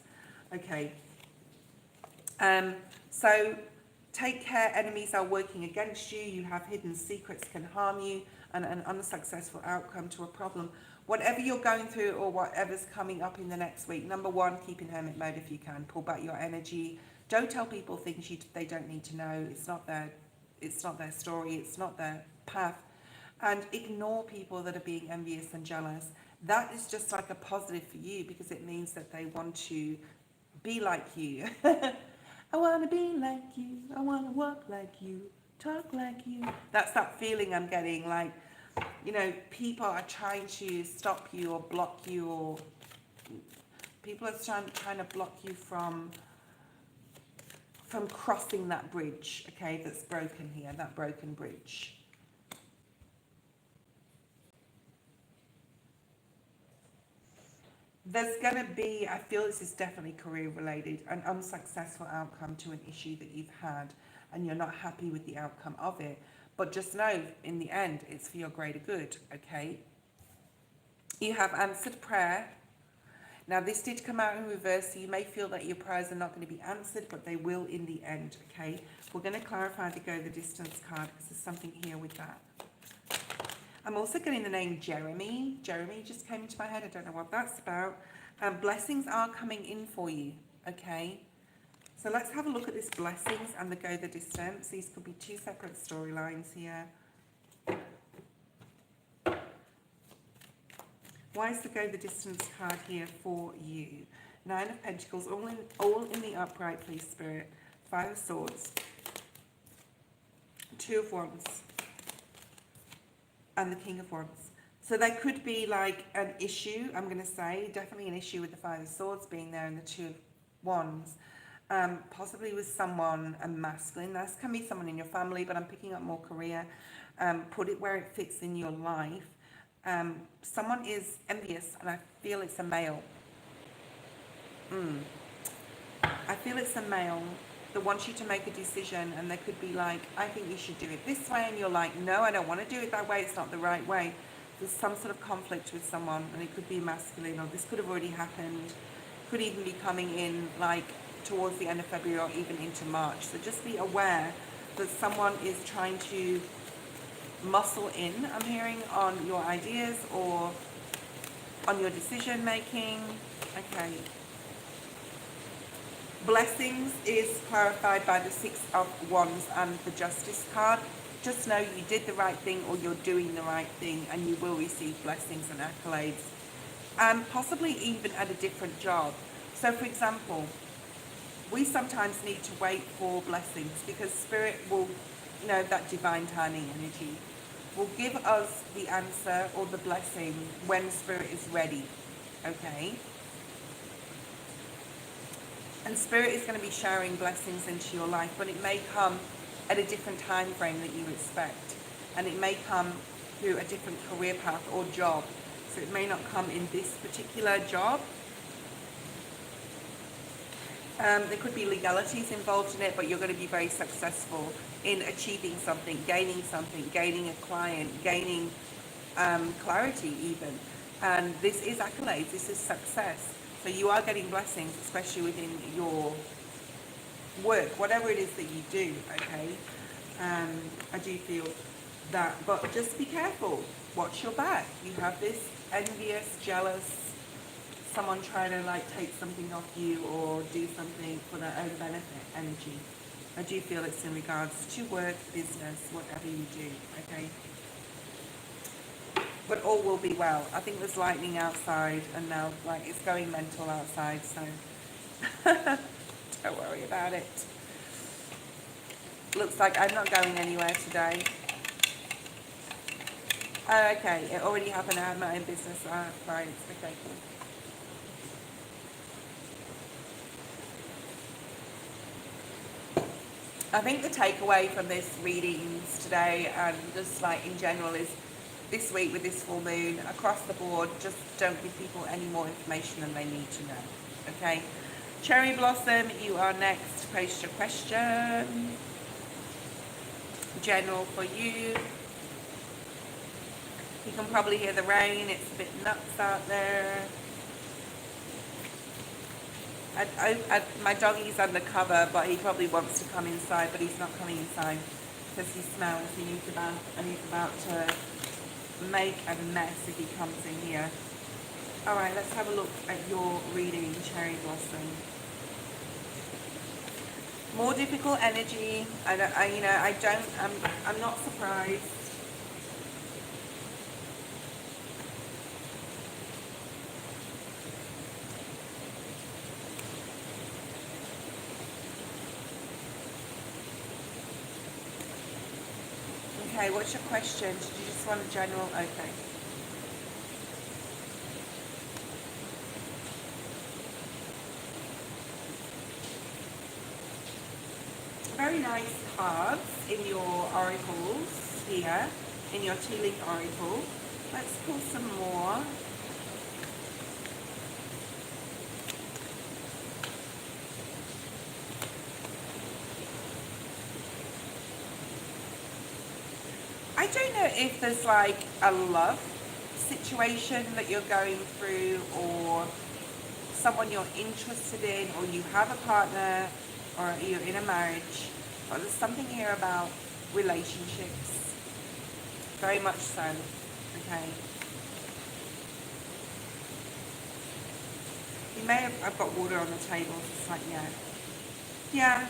Okay. So take care, enemies are working against you. You have hidden secrets can harm you, and an unsuccessful outcome to a problem. Whatever you're going through or whatever's coming up in the next week, number one, keep in hermit mode if you can. Pull back your energy. Don't tell people things they don't need to know. It's not their story. It's not their path. And ignore people that are being envious and jealous. That is just like a positive for you, because it means that they want to be like you. I want to be like you. I want to walk like you. Talk like you. That's that feeling I'm getting, like, you know, people are trying to stop you or block you, or people are trying to block you from crossing that bridge, okay, that's broken here, that broken bridge. There's going to be, I feel this is definitely career related, an unsuccessful outcome to an issue that you've had, and you're not happy with the outcome of it. But just know, in the end, it's for your greater good, okay? You have answered prayer. Now, this did come out in reverse, so you may feel that your prayers are not going to be answered, but they will in the end, okay? We're going to clarify the go the distance card, because there's something here with that. I'm also getting the name Jeremy. Jeremy just came into my head. I don't know what that's about. Blessings are coming in for you, okay? So let's have a look at this blessings and the go the distance. These could be two separate storylines here. Why is the go the distance card here for you? Nine of Pentacles, all in the upright, please, Spirit. Five of Swords. Two of Wands. And the King of Wands. So there could be like an issue, I'm going to say, definitely an issue with the Five of Swords being there and the Two of Wands. Possibly with someone, a masculine. This can be someone in your family, but I'm picking up more career. Put it where it fits in your life. Someone is envious, and I feel it's a male. I feel it's a male that wants you to make a decision, and they could be like, I think you should do it this way, and you're like, no, I don't want to do it that way, it's not the right way. There's some sort of conflict with someone, and it could be masculine, or this could have already happened, could even be coming in like towards the end of February or even into March. So just be aware that someone is trying to muscle in, I'm hearing, on your ideas or on your decision making. Okay. Blessings is clarified by the Six of Wands and the Justice card. Just know you did the right thing, or you're doing the right thing, and you will receive blessings and accolades, and possibly even at a different job. So for example, we sometimes need to wait for blessings, because Spirit will, you know, that divine timing energy will give us the answer or the blessing when Spirit is ready, okay? And Spirit is going to be showering blessings into your life, but it may come at a different time frame that you expect. And it may come through a different career path or job. So it may not come in this particular job. There could be legalities involved in it, but you're going to be very successful in achieving something, gaining a client, gaining clarity even. And this is accolades, this is success. So you are getting blessings, especially within your work, whatever it is that you do, okay? I do feel that, but just be careful. Watch your back. You have this envious, jealous, someone trying to like take something off you or do something for their own benefit energy. I do feel it's in regards to work, business, whatever you do, okay? But all will be well. I think there's lightning outside, and now like it's going mental outside, so don't worry about it. Looks like I'm not going anywhere today. Oh, okay, it already happened. I had my own business. Right, okay, cool. I think the takeaway from this readings today, and just like in general, is this week with this full moon, across the board, just don't give people any more information than they need to know, okay? Cherry Blossom, you are next. Post your question. General for you. You can probably hear the rain. It's a bit nuts out there. My doggy's undercover, but he probably wants to come inside, but he's not coming inside because he smells. And he's about to make a mess if he comes in here. All right, let's have a look at your reading, Cherry Blossom. More difficult energy. I'm not surprised. Okay, what's your question? Did you just want a general? Okay. Very nice cards in your oracles here, in your Teeling oracle. Let's pull some more. I don't know if there's like a love situation that you're going through, or someone you're interested in, or you have a partner, or you're in a marriage, but there's something here about relationships. Very much so. Okay. You may have, I've got water on the table, so it's like, yeah. Yeah,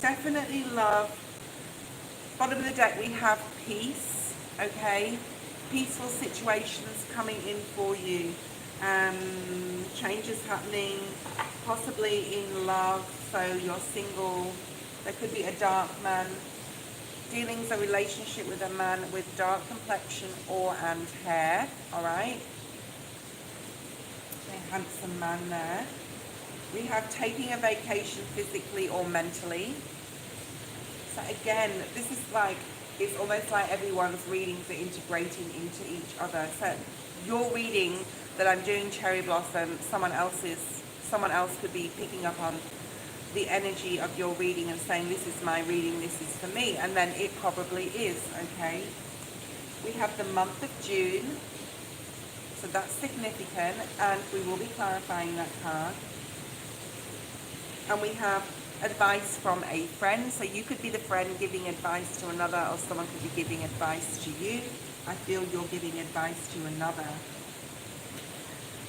definitely love. Bottom of the deck, we have peace, okay? Peaceful situations coming in for you. Changes happening, possibly in love, so you're single. There could be a dark man. Dealings, a relationship with a man with dark complexion and hair, all right? A handsome man there. We have taking a vacation physically or mentally. So again, this is like, it's almost like everyone's readings are integrating into each other. So your reading that I'm doing, Cherry Blossom, someone else could be picking up on the energy of your reading and saying, this is my reading, this is for me, and then it probably is, okay? We have the month of June, so that's significant, and we will be clarifying that card. And we have advice from a friend, so you could be the friend giving advice to another, or someone could be giving advice to you. I feel you're giving advice to another.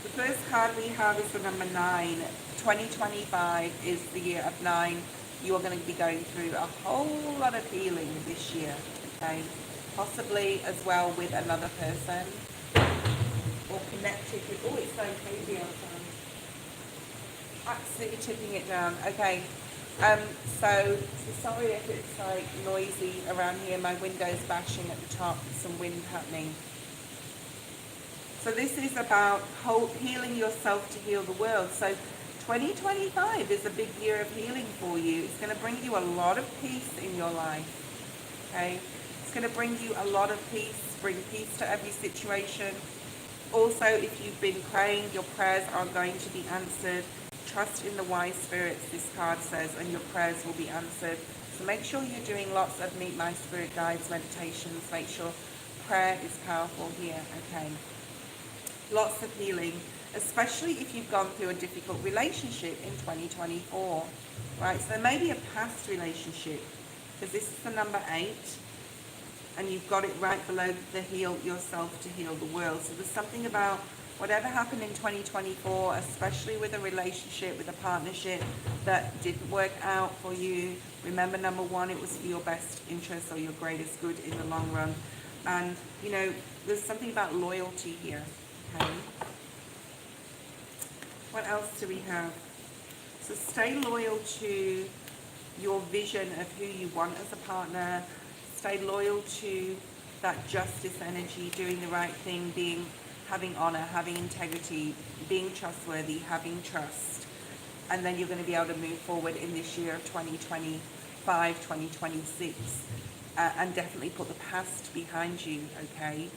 The first card we have is the number 9. 2025 is the year of 9. You are going to be going through a whole lot of healing this year, okay? Possibly as well with another person, or connected with, oh, it's going crazy outside. Absolutely tipping it down. Okay, so sorry if it's like noisy around here. My window's bashing at the top, some wind happening. So this is about healing yourself to heal the world. So 2025 is a big year of healing for you. It's going to bring you a lot of peace in your life. Okay, it's going to bring you a lot of peace, bring peace to every situation. Also, if you've been praying, your prayers are going to be answered. Trust in the wise spirits, this card says, and your prayers will be answered. So make sure you're doing lots of Meet My Spirit Guides meditations. Make sure prayer is powerful here, okay? Lots of healing, especially if you've gone through a difficult relationship in 2024, right? So there may be a past relationship, because this is the number 8, and you've got it right below the heal yourself to heal the world. So there's something about whatever happened in 2024, especially with a relationship, with a partnership that didn't work out for you. Remember, number 1, it was for your best interest or your greatest good in the long run. And, you know, there's something about loyalty here, okay? What else do we have? So stay loyal to your vision of who you want as a partner. Stay loyal to that justice energy, doing the right thing, having honor, having integrity, being trustworthy, having trust. And then you're going to be able to move forward in this year of 2025, 2026, and definitely put the past behind you, okay?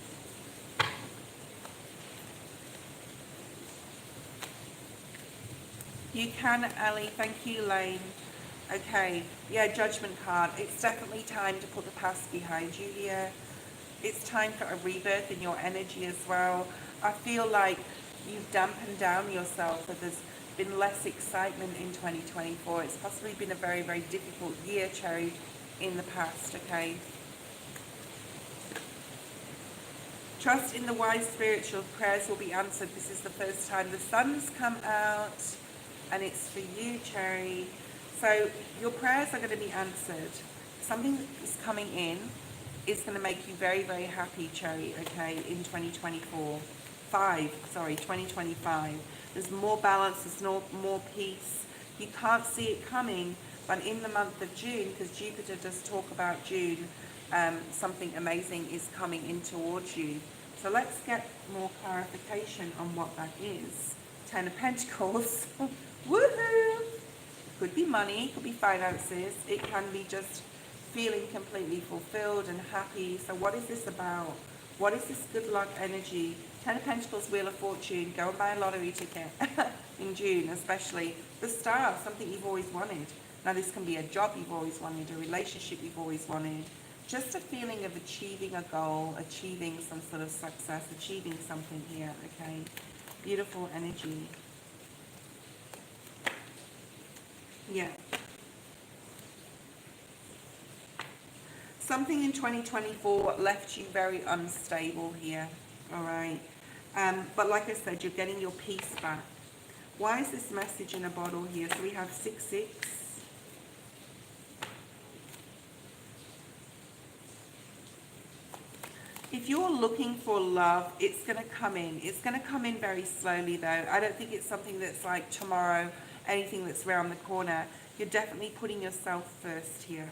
You can, Ali. Thank you, Lane. Okay, yeah, Judgment card. It's definitely time to put the past behind you here. It's time for a rebirth in your energy as well. I feel like you've dampened down yourself, that there's been less excitement in 2024. It's possibly been a very, very difficult year, Cherry, in the past, okay? Trust in the wise spirits, your prayers will be answered. This is the first time the sun's come out, and it's for you, Cherry. So your prayers are going to be answered. Something is coming in. It's going to make you very, very happy, Cherry, okay, in 2025. There's more balance, there's more peace. You can't see it coming, but in the month of June, because Jupiter does talk about June, something amazing is coming in towards you. So let's get more clarification on what that is. Ten of Pentacles. Woohoo! Could be money, could be finances. It can be just feeling completely fulfilled and happy. So what is this about? What is this good luck energy? Ten of Pentacles, Wheel of Fortune. Go and buy a lottery ticket in June, especially. The Star, something you've always wanted. Now this can be a job you've always wanted, a relationship you've always wanted. Just a feeling of achieving a goal, achieving some sort of success, achieving something here, okay? Beautiful energy. Yeah. Something in 2024 left you very unstable here, all right? But like I said, you're getting your peace back. Why is this message in a bottle here? So we have 6-6. If you're looking for love, it's going to come in. It's going to come in very slowly, though. I don't think it's something that's like tomorrow, anything that's around the corner. You're definitely putting yourself first here.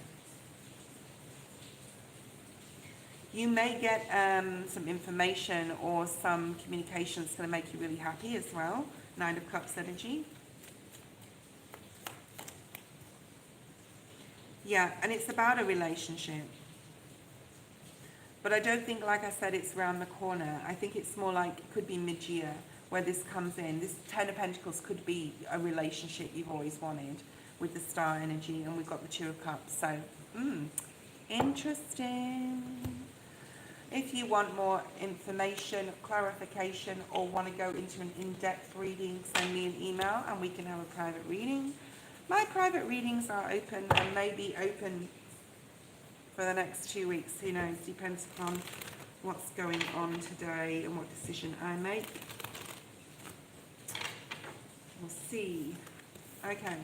You may get some information or some communication that's going to make you really happy as well. 9 of Cups energy. Yeah, and it's about a relationship. But I don't think, like I said, it's around the corner. I think it's more like, it could be mid-year where this comes in. This 10 of Pentacles could be a relationship you've always wanted with the Star energy. And we've got the 2 of Cups. So, interesting. If you want more information, clarification, or want to go into an in-depth reading, send me an email and we can have a private reading. My private readings are open and may be open for the next 2 weeks. Who knows? Depends upon what's going on today and what decision I make. We'll see. Okay.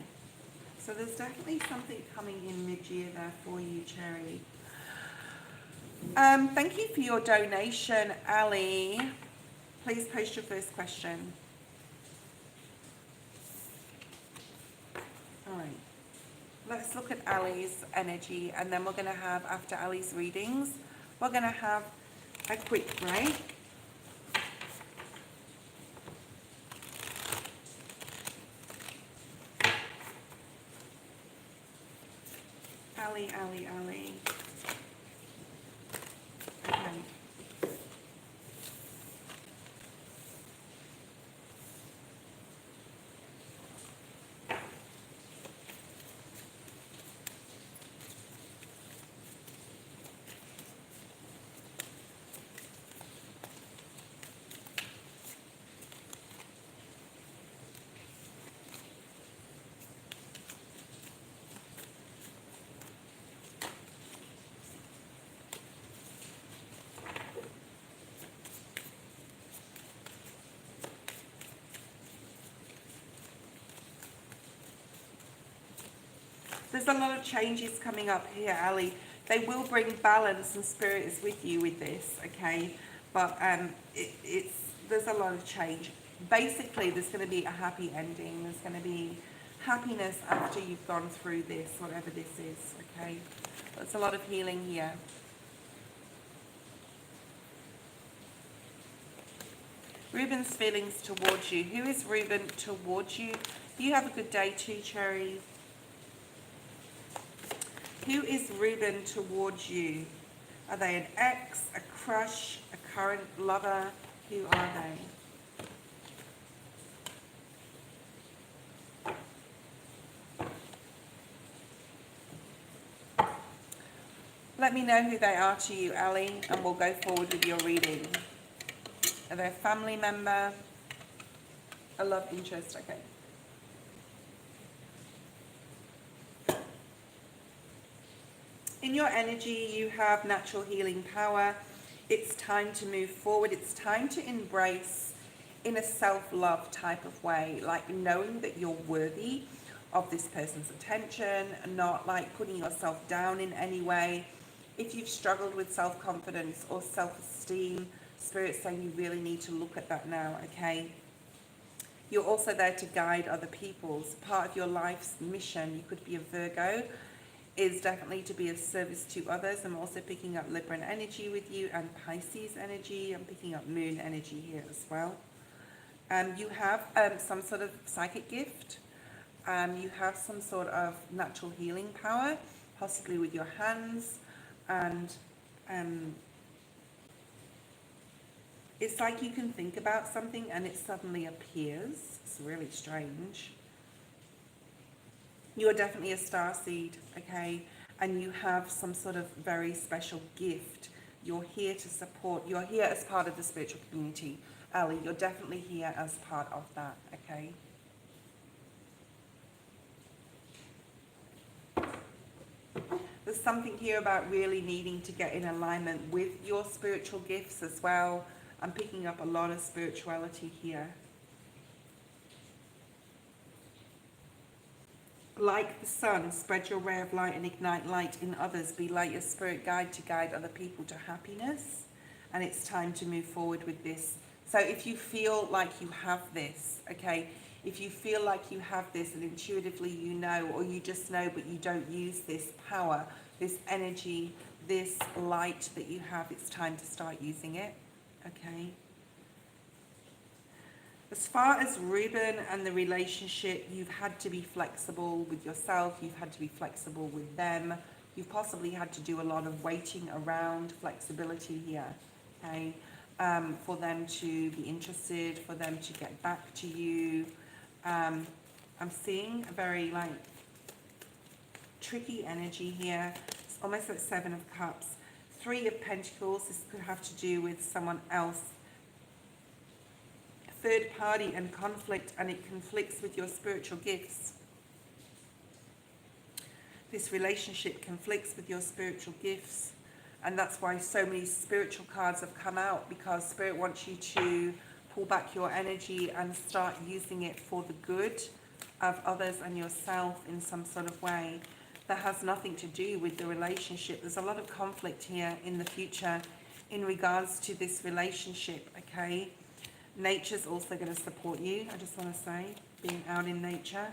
So there's definitely something coming in mid-year there for you, Cherry. Thank you for your donation, Ali. Please post your first question. All right. Let's look at Ali's energy, and then we're going to have, after Ali's readings, we're going to have a quick break. Ali. Okay. There's a lot of changes coming up here, Ali. They will bring balance, and Spirit is with you with this, okay? But there's a lot of change. Basically, there's going to be a happy ending. There's going to be happiness after you've gone through this, whatever this is, okay? There's a lot of healing here. Ruben's feelings towards you. Who is Ruben towards you? You have a good day too, Cherry. Who is Ruben towards you? Are they an ex, a crush, a current lover? Who are they? Let me know who they are to you, Ali, and we'll go forward with your reading. Are they a family member? A love interest? Okay. In your energy, you have natural healing power. It's time to move forward. It's time to embrace in a self-love type of way, like knowing that you're worthy of this person's attention, not like putting yourself down in any way. If you've struggled with self-confidence or self-esteem, Spirit's saying you really need to look at that now, okay? You're also there to guide other people. So part of your life's mission, you could be a Virgo, is definitely to be of service to others. I'm also picking up Libran energy with you and Pisces energy. I'm picking up Moon energy here as well. You have some sort of psychic gift. You have some sort of natural healing power, possibly with your hands. And it's like you can think about something and it suddenly appears. It's really strange. You are definitely a starseed, okay? And you have some sort of very special gift. You're here to support. You're here as part of the spiritual community. Ali, you're definitely here as part of that, okay? There's something here about really needing to get in alignment with your spiritual gifts as well. I'm picking up a lot of spirituality here. Like the sun, spread your ray of light and ignite light in others. Be like your spirit guide to guide other people to happiness. And it's time to move forward with this. So if you feel like you have this, okay, if you feel like you have this and intuitively you know, or you just know but you don't use this power, this energy, this light that you have, it's time to start using it, okay? As far as Ruben and the relationship, you've had to be flexible with yourself, you've had to be flexible with them, you've possibly had to do a lot of waiting around, flexibility here, okay, for them to be interested, for them to get back to you. I'm seeing a very like tricky energy here. It's almost like Seven of Cups. Three of Pentacles, this could have to do with someone else. Third party and conflict, and it conflicts with your spiritual gifts. This relationship conflicts with your spiritual gifts, and that's why so many spiritual cards have come out, because Spirit wants you to pull back your energy and start using it for the good of others and yourself in some sort of way that has nothing to do with the relationship. There's a lot of conflict here in the future in regards to this relationship, okay? Nature's also going to support you, I just want to say, being out in nature.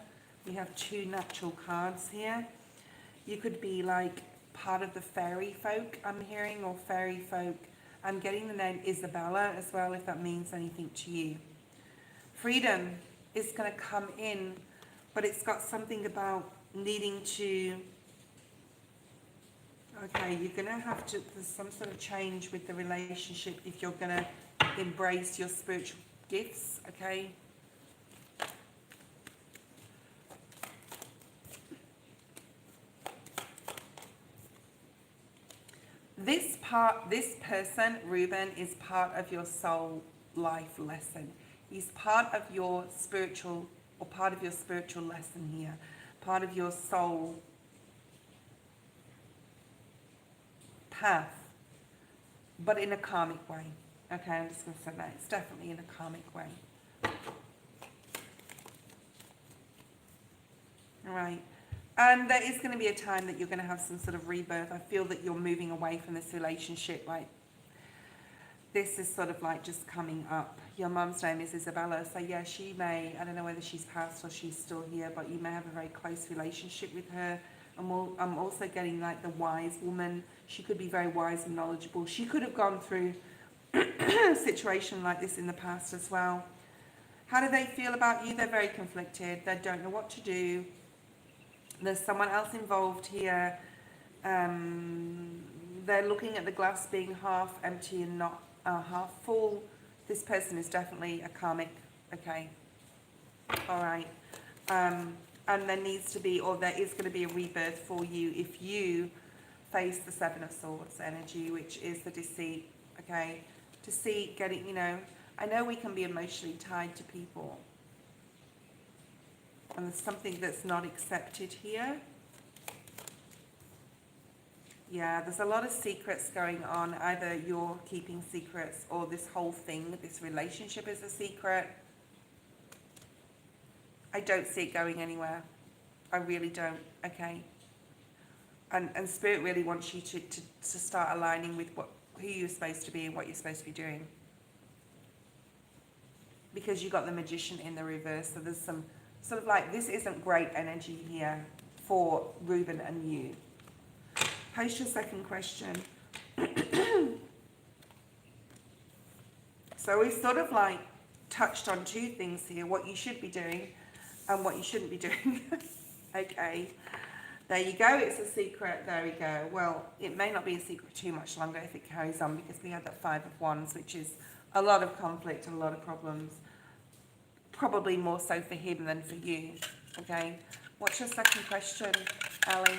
We have two natural cards here. You could be like part of the fairy folk, I'm hearing, or fairy folk. I'm getting the name Isabella as well, if that means anything to you. Freedom is going to come in, but it's got something about needing to... Okay, you're going to have to... There's some sort of change with the relationship if you're going to embrace your spiritual gifts, okay? This person, Ruben, is part of your soul life lesson. He's part of your spiritual, or part of your spiritual lesson here, part of your soul path, but in a karmic way. Okay, I'm just going to say that. It's definitely in a karmic way. All right. And there is going to be a time that you're going to have some sort of rebirth. I feel that you're moving away from this relationship. Like, this is sort of like just coming up. Your mum's name is Isabella. So yeah, she may, I don't know whether she's passed or she's still here, but you may have a very close relationship with her. And I'm also getting like the wise woman. She could be very wise and knowledgeable. She could have gone through a situation like this in the past as well. How do they feel about you? They're very conflicted. They don't know what to do. There's someone else involved here. They're looking at the glass being half empty and not half full. This person is definitely a karmic. Okay. All right. And there needs to be, or there is going to be a rebirth for you if you face the Seven of Swords energy, which is the deceit. Okay. Deceit, getting, you know, I know we can be emotionally tied to people. And there's something that's not accepted here. Yeah, there's a lot of secrets going on. Either you're keeping secrets or this whole thing, this relationship is a secret. I don't see it going anywhere. I really don't, okay? And Spirit really wants you to start aligning with who you're supposed to be and what you're supposed to be doing. Because you got the Magician in the reverse, so there's some sort of like, this isn't great energy here for Ruben and you. Post your second question. So we've sort of like touched on two things here, what you should be doing and what you shouldn't be doing. Okay, there you go, it's a secret, there we go. Well, it may not be a secret too much longer if it carries on, because we had that 5 of Wands, which is a lot of conflict and a lot of problems. Probably more so for him than for you, okay? What's your second question, Ali?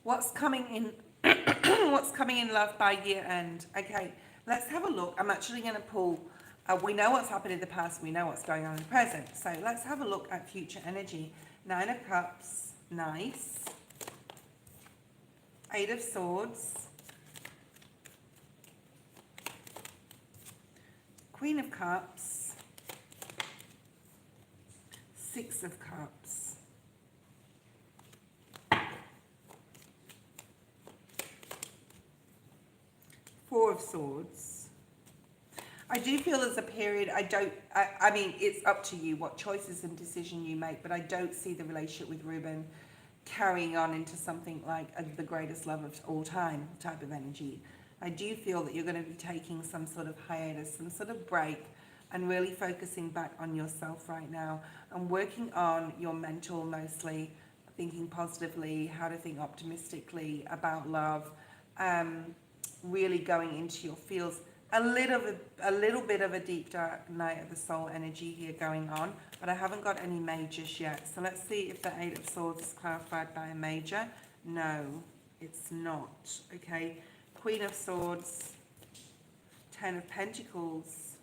What's coming in what's coming in love by year end? Okay, let's have a look. I'm actually going to pull, we know what's happened in the past, we know what's going on in the present. So let's have a look at future energy. 9 of Cups, nice. 8 of Swords. Queen of Cups. 6 of Cups. 4 of Swords. I do feel there's a period, I mean, it's up to you what choices and decision you make, but I don't see the relationship with Ruben carrying on into something like the greatest love of all time type of energy. I do feel that you're going to be taking some sort of hiatus, some sort of break, and really focusing back on yourself right now and working on your mental, mostly thinking positively, how to think optimistically about love, really going into your feels. A little bit of a deep dark night of the soul energy here going on, but I haven't got any majors yet. So let's see if the 8 of Swords is clarified by a major. No, it's not. Okay, Queen of Swords, 10 of Pentacles.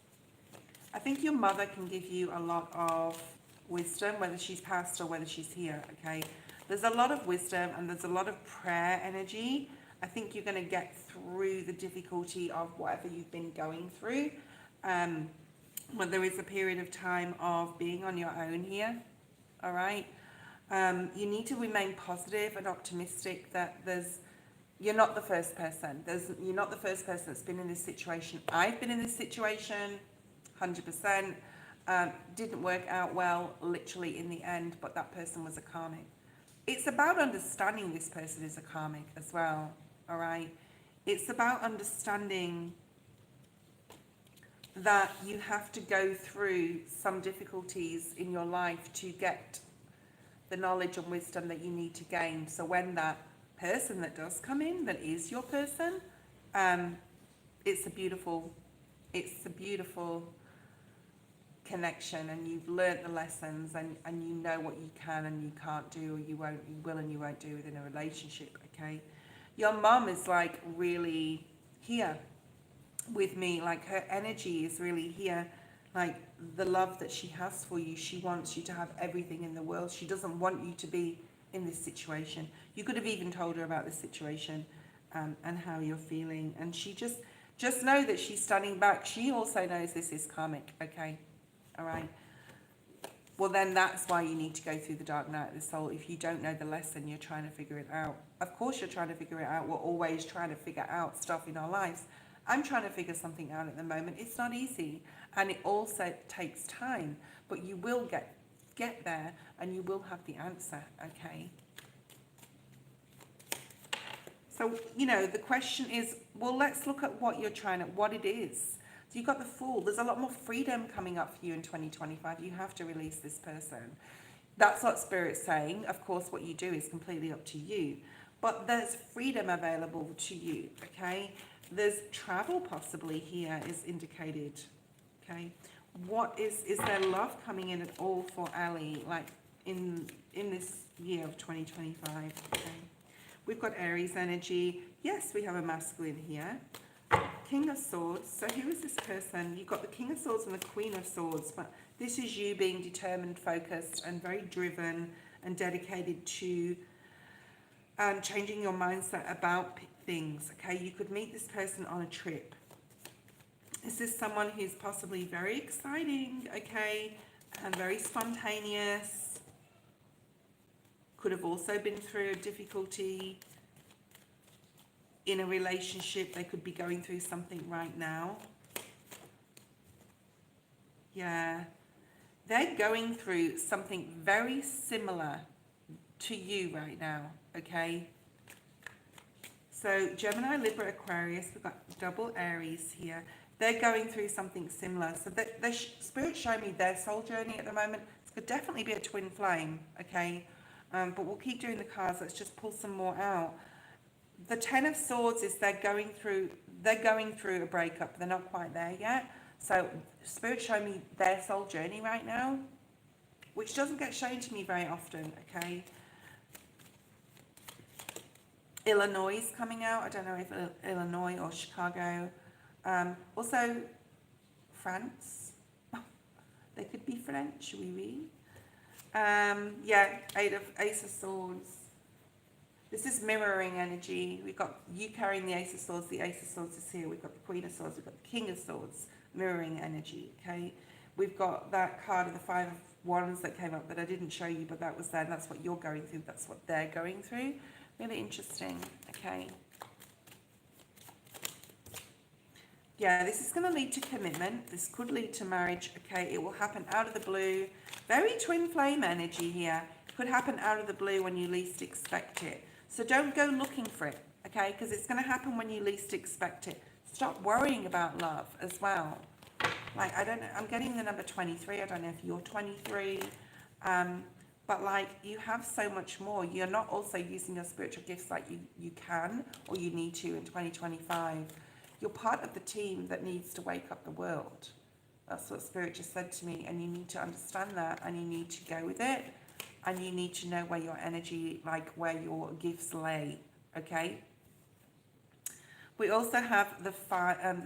I think your mother can give you a lot of wisdom, whether she's passed or whether she's here. Okay, there's a lot of wisdom and there's a lot of prayer energy. I think you're going to get through the difficulty of whatever you've been going through. Well, there is a period of time of being on your own here. All right. You need to remain positive and optimistic that you're not the first person. You're not the first person that's been in this situation. I've been in this situation, 100%. Didn't work out well, literally in the end, but that person was a karmic. It's about understanding this person is a karmic as well. All right. It's about understanding that you have to go through some difficulties in your life to get the knowledge and wisdom that you need to gain. So when that person that does come in, that is your person, it's a beautiful connection, and you've learnt the lessons, and you know what you can and you can't do, or you will and you won't do within a relationship. Okay, your mum is like really here with me, like her energy is really here, like the love that she has for you. She wants you to have everything in the world. She doesn't want you to be in this situation. You could have even told her about this situation and how you're feeling, and she just know that she's standing back. She also knows this is karmic. Okay, all right. Well, then that's why you need to go through the dark night of the soul. If you don't know the lesson, you're trying to figure it out. Of course you're trying to figure it out. We're always trying to figure out stuff in our lives. I'm trying to figure something out at the moment. It's not easy, and it also takes time, but you will get there, and you will have the answer. Okay. So, you know, the question is, well, let's look at what it is. So you've got the Fool. There's a lot more freedom coming up for you in 2025. You have to release this person. That's what Spirit's saying. Of course, what you do is completely up to you. But there's freedom available to you, okay? There's travel possibly here is indicated, okay? What is there love coming in at all for Ali, like in this year of 2025? Okay. We've got Aries energy. Yes, we have a masculine here. King of Swords. So who is this person? You've got the King of Swords and the Queen of Swords, but this is you being determined, focused, and very driven and dedicated to changing your mindset about things. Okay, you could meet this person on a trip. This is someone who's possibly very exciting, okay, and very spontaneous. Could have also been through a difficulty in a relationship. They could be going through something right now. Yeah, they're going through something very similar to you right now, okay? So Gemini, Libra, Aquarius, we've got double Aries here. They're going through something similar. So the Spirit show me their soul journey at the moment. It could definitely be a twin flame, okay? But we'll keep doing the cards. Let's just pull some more out. The Ten of Swords is they're going through a breakup. They're not quite there yet. So Spirit show me their soul journey right now, which doesn't get shown to me very often, okay? Illinois is coming out. I don't know if Illinois or Chicago. Also, France. They could be French, oui, oui. Yeah, Ace of Swords. This is mirroring energy. We've got you carrying the Ace of Swords. The Ace of Swords is here. We've got the Queen of Swords. We've got the King of Swords. Mirroring energy, okay? We've got that card of the Five of Wands that came up that I didn't show you, but that was there. And that's what you're going through. That's what they're going through. Really interesting, okay? Yeah, this is going to lead to commitment. This could lead to marriage, okay? It will happen out of the blue. Very twin flame energy here. It could happen out of the blue when you least expect it. So don't go looking for it, okay? Because it's going to happen when you least expect it. Stop worrying about love as well. Like, I don't know, I'm getting the number 23. I don't know if you're 23. But like, you have so much more. You're not also using your spiritual gifts like you can or you need to in 2025. You're part of the team that needs to wake up the world. That's what Spirit just said to me. And you need to understand that, and you need to go with it. And you need to know where your energy, like where your gifts lay, okay? We also have the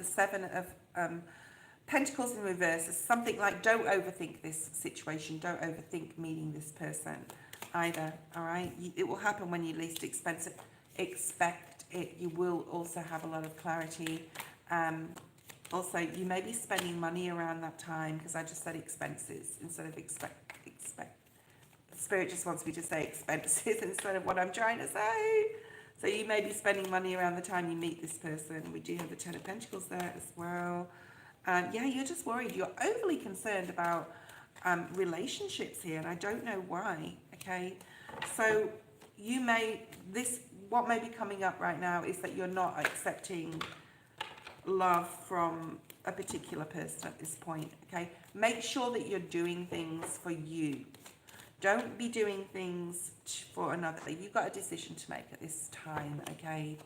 Seven of Pentacles in reverse. It's something like, don't overthink this situation. Don't overthink meeting this person either, all right? It will happen when you least expect it. You will also have a lot of clarity. Also, you may be spending money around that time, because I just said expenses instead of expect. Spirit just wants me to say expenses instead of what I'm trying to say. So you may be spending money around the time you meet this person. We do have the Ten of Pentacles there as well. Yeah, you're just worried. You're overly concerned about relationships here, and I don't know why, okay? So what may be coming up right now is that you're not accepting love from a particular person at this point, okay? Make sure that you're doing things for you. Don't be doing things for another. You've got a decision to make at this time, okay?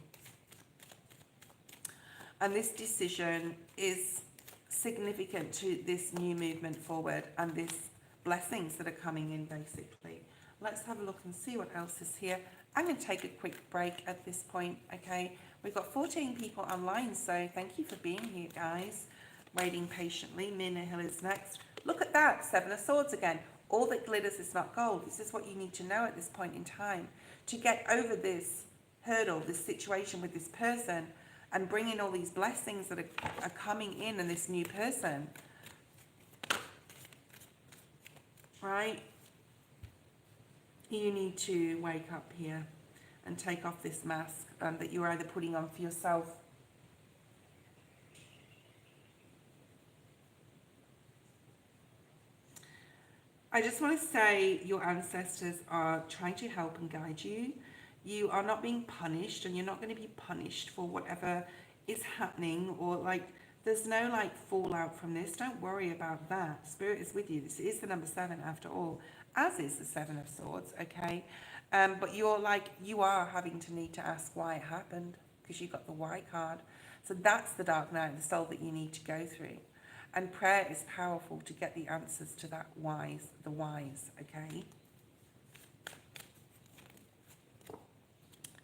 And this decision is significant to this new movement forward and this blessings that are coming in, basically. Let's have a look and see what else is here. I'm going to take a quick break at this point, okay? We've got 14 people online, so thank you for being here, guys. Waiting patiently. Mina Hill is next. Look at that, Seven of Swords again. All that glitters is not gold. This is what you need to know at this point in time. To get over this hurdle, this situation with this person, and bring in all these blessings that are coming in and this new person. Right? You need to wake up here and take off this mask that you're either putting on for yourself. I just want to say your ancestors are trying to help and guide you. You are not being punished, and you're not going to be punished for whatever is happening, or like there's no like fallout from this. Don't worry about that. Spirit is with you. This is the number 7 after all, as is the 7 of Swords, okay? But you are having to need to ask why it happened, because you got the why card. So that's the dark night of the soul that you need to go through. And prayer is powerful to get the answers to that whys, the whys, okay?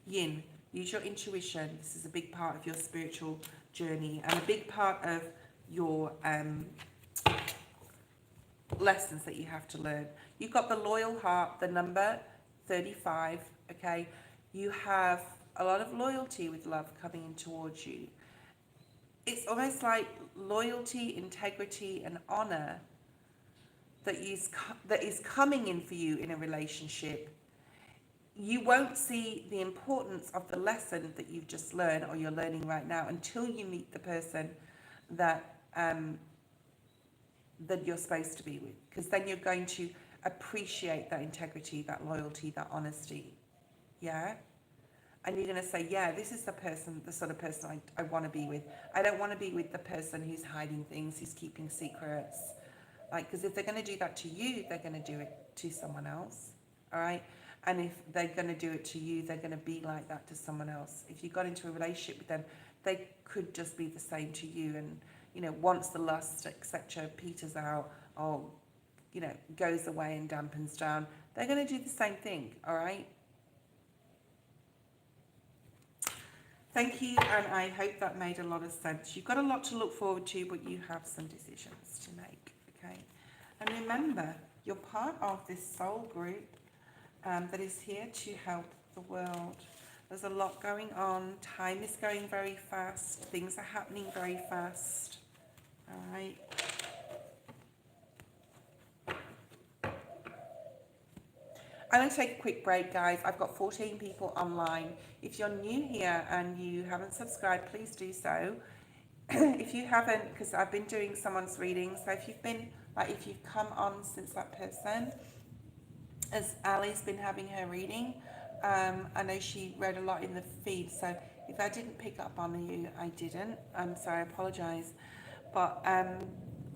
Yin, use your intuition. This is a big part of your spiritual journey and a big part of your lessons that you have to learn. You've got the loyal heart, the number 35, okay? You have a lot of loyalty with love coming in towards you. It's almost like loyalty, integrity, and honor that is coming in for you in a relationship. You won't see the importance of the lesson that you've just learned or you're learning right now until you meet the person that that you're supposed to be with, because then you're going to appreciate that integrity, that loyalty, that honesty. Yeah. And you're going to say, yeah, this is the sort of person I want to be with. I don't want to be with the person who's hiding things, who's keeping secrets. Like, because if they're going to do that to you, they're going to do it to someone else. All right. And if they're going to do it to you, they're going to be like that to someone else. If you got into a relationship with them, they could just be the same to you. And, you know, once the lust, etc., peters out or, you know, goes away and dampens down, they're going to do the same thing. All right. Thank you, and I hope that made a lot of sense. You've got a lot to look forward to, but you have some decisions to make, okay? And remember, you're part of this soul group that is here to help the world. There's a lot going on. Time is going very fast. Things are happening very fast, all right? I'm going to take a quick break, guys. I've got 14 people online. If you're new here and you haven't subscribed, please do so. If you haven't, because I've been doing someone's reading, so if you've been, like, if you've come on since that person, as Ali's been having her reading, I know she read a lot in the feed, so if I didn't pick up on you, I didn't. I'm sorry, I apologise. But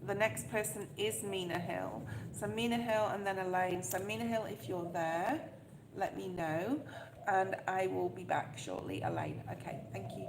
the next person is Mina Hill. So Mina Hill and then Elaine. So Mina Hill, if you're there, let me know. And I will be back shortly, Elaine. Okay, thank you.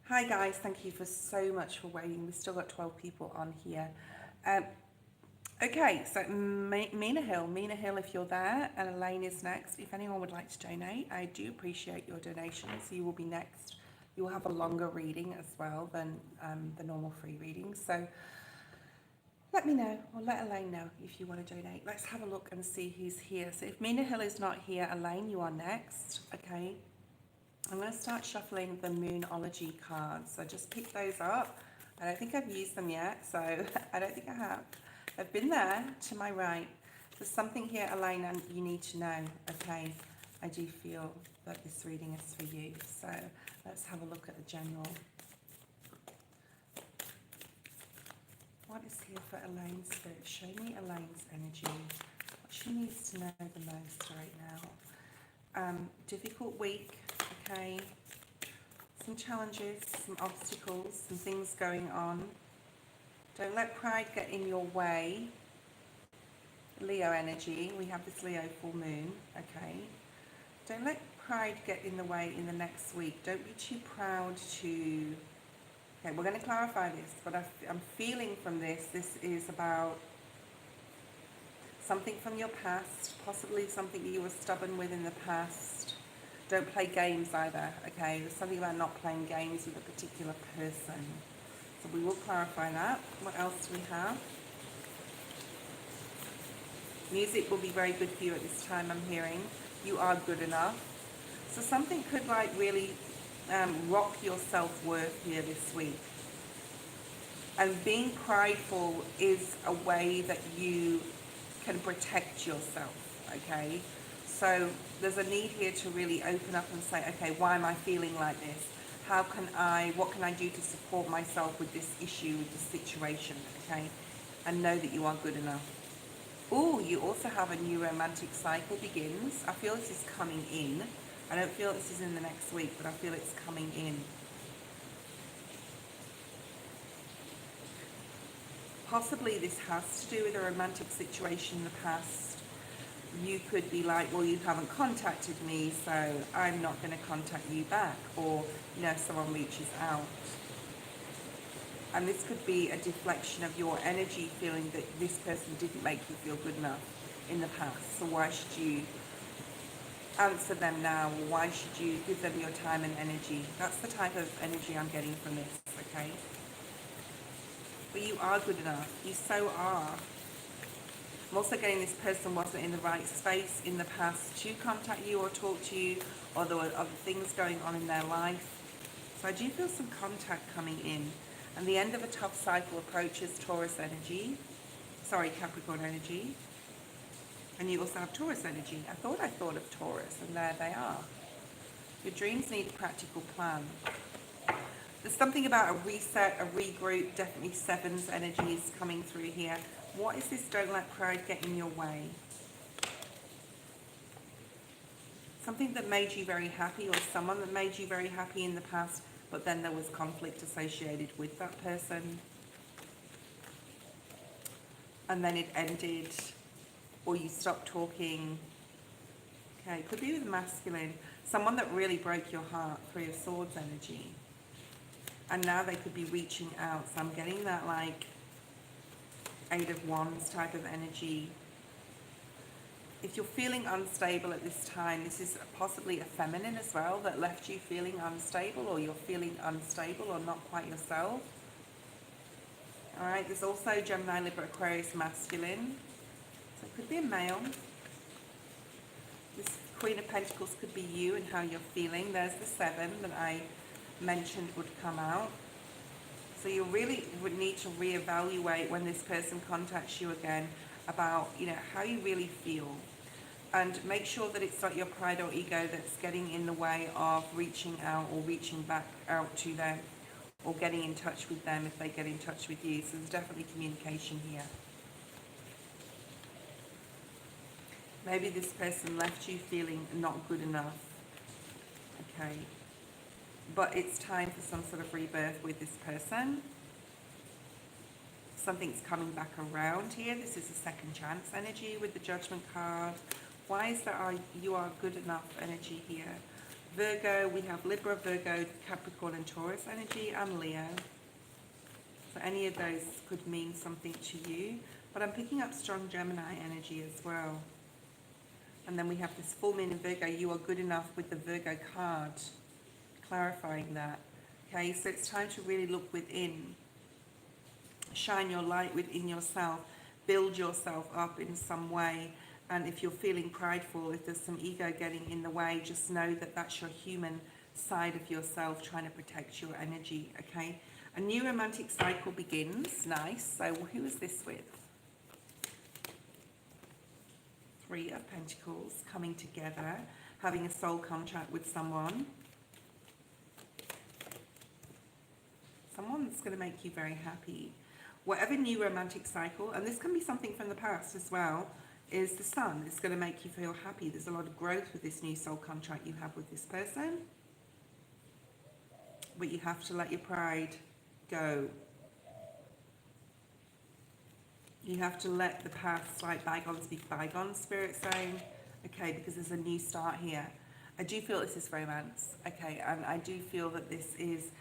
Hi guys, thank you for so much for waiting. We've still got 12 people on here. Um, okay, so Mina Hill, if you're there, and Elaine is next. If anyone would like to donate, I do appreciate your donations. You will be next. You will have a longer reading as well than the normal free reading. So let me know, or let Elaine know if you want to donate. Let's have a look and see who's here. So if Mina Hill is not here, Elaine, you are next. Okay. I'm going to start shuffling the Moonology cards. So just pick those up. I don't think I've used them yet, so I don't think I have. I've been there to my right. There's something here, Elena, you need to know. Okay, I do feel that this reading is for you. So let's have a look at the general. What is here for Elaine's spirit? Show me Elaine's energy. What she needs to know the most right now. Difficult week, okay, some challenges, some obstacles, some things going on. Don't let pride get in your way. Leo energy, we have this Leo full moon, okay. Don't let pride get in the way in the next week. Don't be too proud to, okay, we're going to clarify this, but I'm feeling from this is about something from your past, possibly something that you were stubborn with in the past. Don't play games either, okay? There's something about not playing games with a particular person. So we will clarify that. What else do we have? Music will be very good for you at this time, I'm hearing. You are good enough. So something could like really rock your self-worth here this week. And being prideful is a way that you can protect yourself, okay? So there's a need here to really open up and say, okay, why am I feeling like this? What can I do to support myself with this issue, with this situation, okay? And know that you are good enough. Oh, you also have a new romantic cycle begins. I feel this is coming in. I don't feel this is in the next week, but I feel it's coming in. Possibly this has to do with a romantic situation in the past. You could be like, well, you haven't contacted me, so I'm not going to contact you back. Or, you know, someone reaches out. And this could be a deflection of your energy, feeling that this person didn't make you feel good enough in the past. So why should you answer them now? Or why should you give them your time and energy? That's the type of energy I'm getting from this, okay? But you are good enough. You so are. I'm also getting this person wasn't in the right space in the past to contact you or talk to you, or there were other things going on in their life. So I do feel some contact coming in. And the end of a tough cycle approaches Taurus energy. Sorry, Capricorn energy. And you also have Taurus energy. I thought of Taurus, and there they are. Your dreams need a practical plan. There's something about a reset, a regroup, definitely sevens energies coming through here. What is this don't let pride get in your way? Something that made you very happy, or someone that made you very happy in the past, but then there was conflict associated with that person. And then it ended, or you stopped talking. Okay, it could be with masculine. Someone that really broke your heart, Three of Swords energy. And now they could be reaching out. So I'm getting that like Eight of Wands type of energy. If you're feeling unstable at this time, this is possibly a feminine as well that left you feeling unstable, or you're feeling unstable or not quite yourself. All right, there's also Gemini, Libra, Aquarius, masculine. So it could be a male. This Queen of Pentacles could be you and how you're feeling. There's the 7 that I mentioned would come out. So you really would need to reevaluate when this person contacts you again about, you know, how you really feel. And make sure that it's not your pride or ego that's getting in the way of reaching out or reaching back out to them, or getting in touch with them if they get in touch with you. So there's definitely communication here. Maybe this person left you feeling not good enough. Okay. But it's time for some sort of rebirth with this person. Something's coming back around here. This is a second chance energy with the Judgment card. Why is there you are good enough energy here? Virgo, we have Libra, Virgo, Capricorn and Taurus energy, and Leo. So any of those could mean something to you. But I'm picking up strong Gemini energy as well. And then we have this full moon in Virgo. You are good enough with the Virgo card, clarifying that. Okay, so it's time to really look within. Shine your light within yourself. Build yourself up in some way. And if you're feeling prideful, if there's some ego getting in the way, just know that that's your human side of yourself trying to protect your energy, okay? A new romantic cycle begins. Nice. So who is this with? Three of Pentacles, coming together, having a soul contract with someone. Someone that's going to make you very happy. Whatever new romantic cycle, and this can be something from the past as well, is the Sun. It's going to make you feel happy. There's a lot of growth with this new soul contract you have with this person. But you have to let your pride go. You have to let the past, like bygones be bygones, Spirit saying. Okay, because there's a new start here. I do feel this is romance. Okay, and I do feel that this is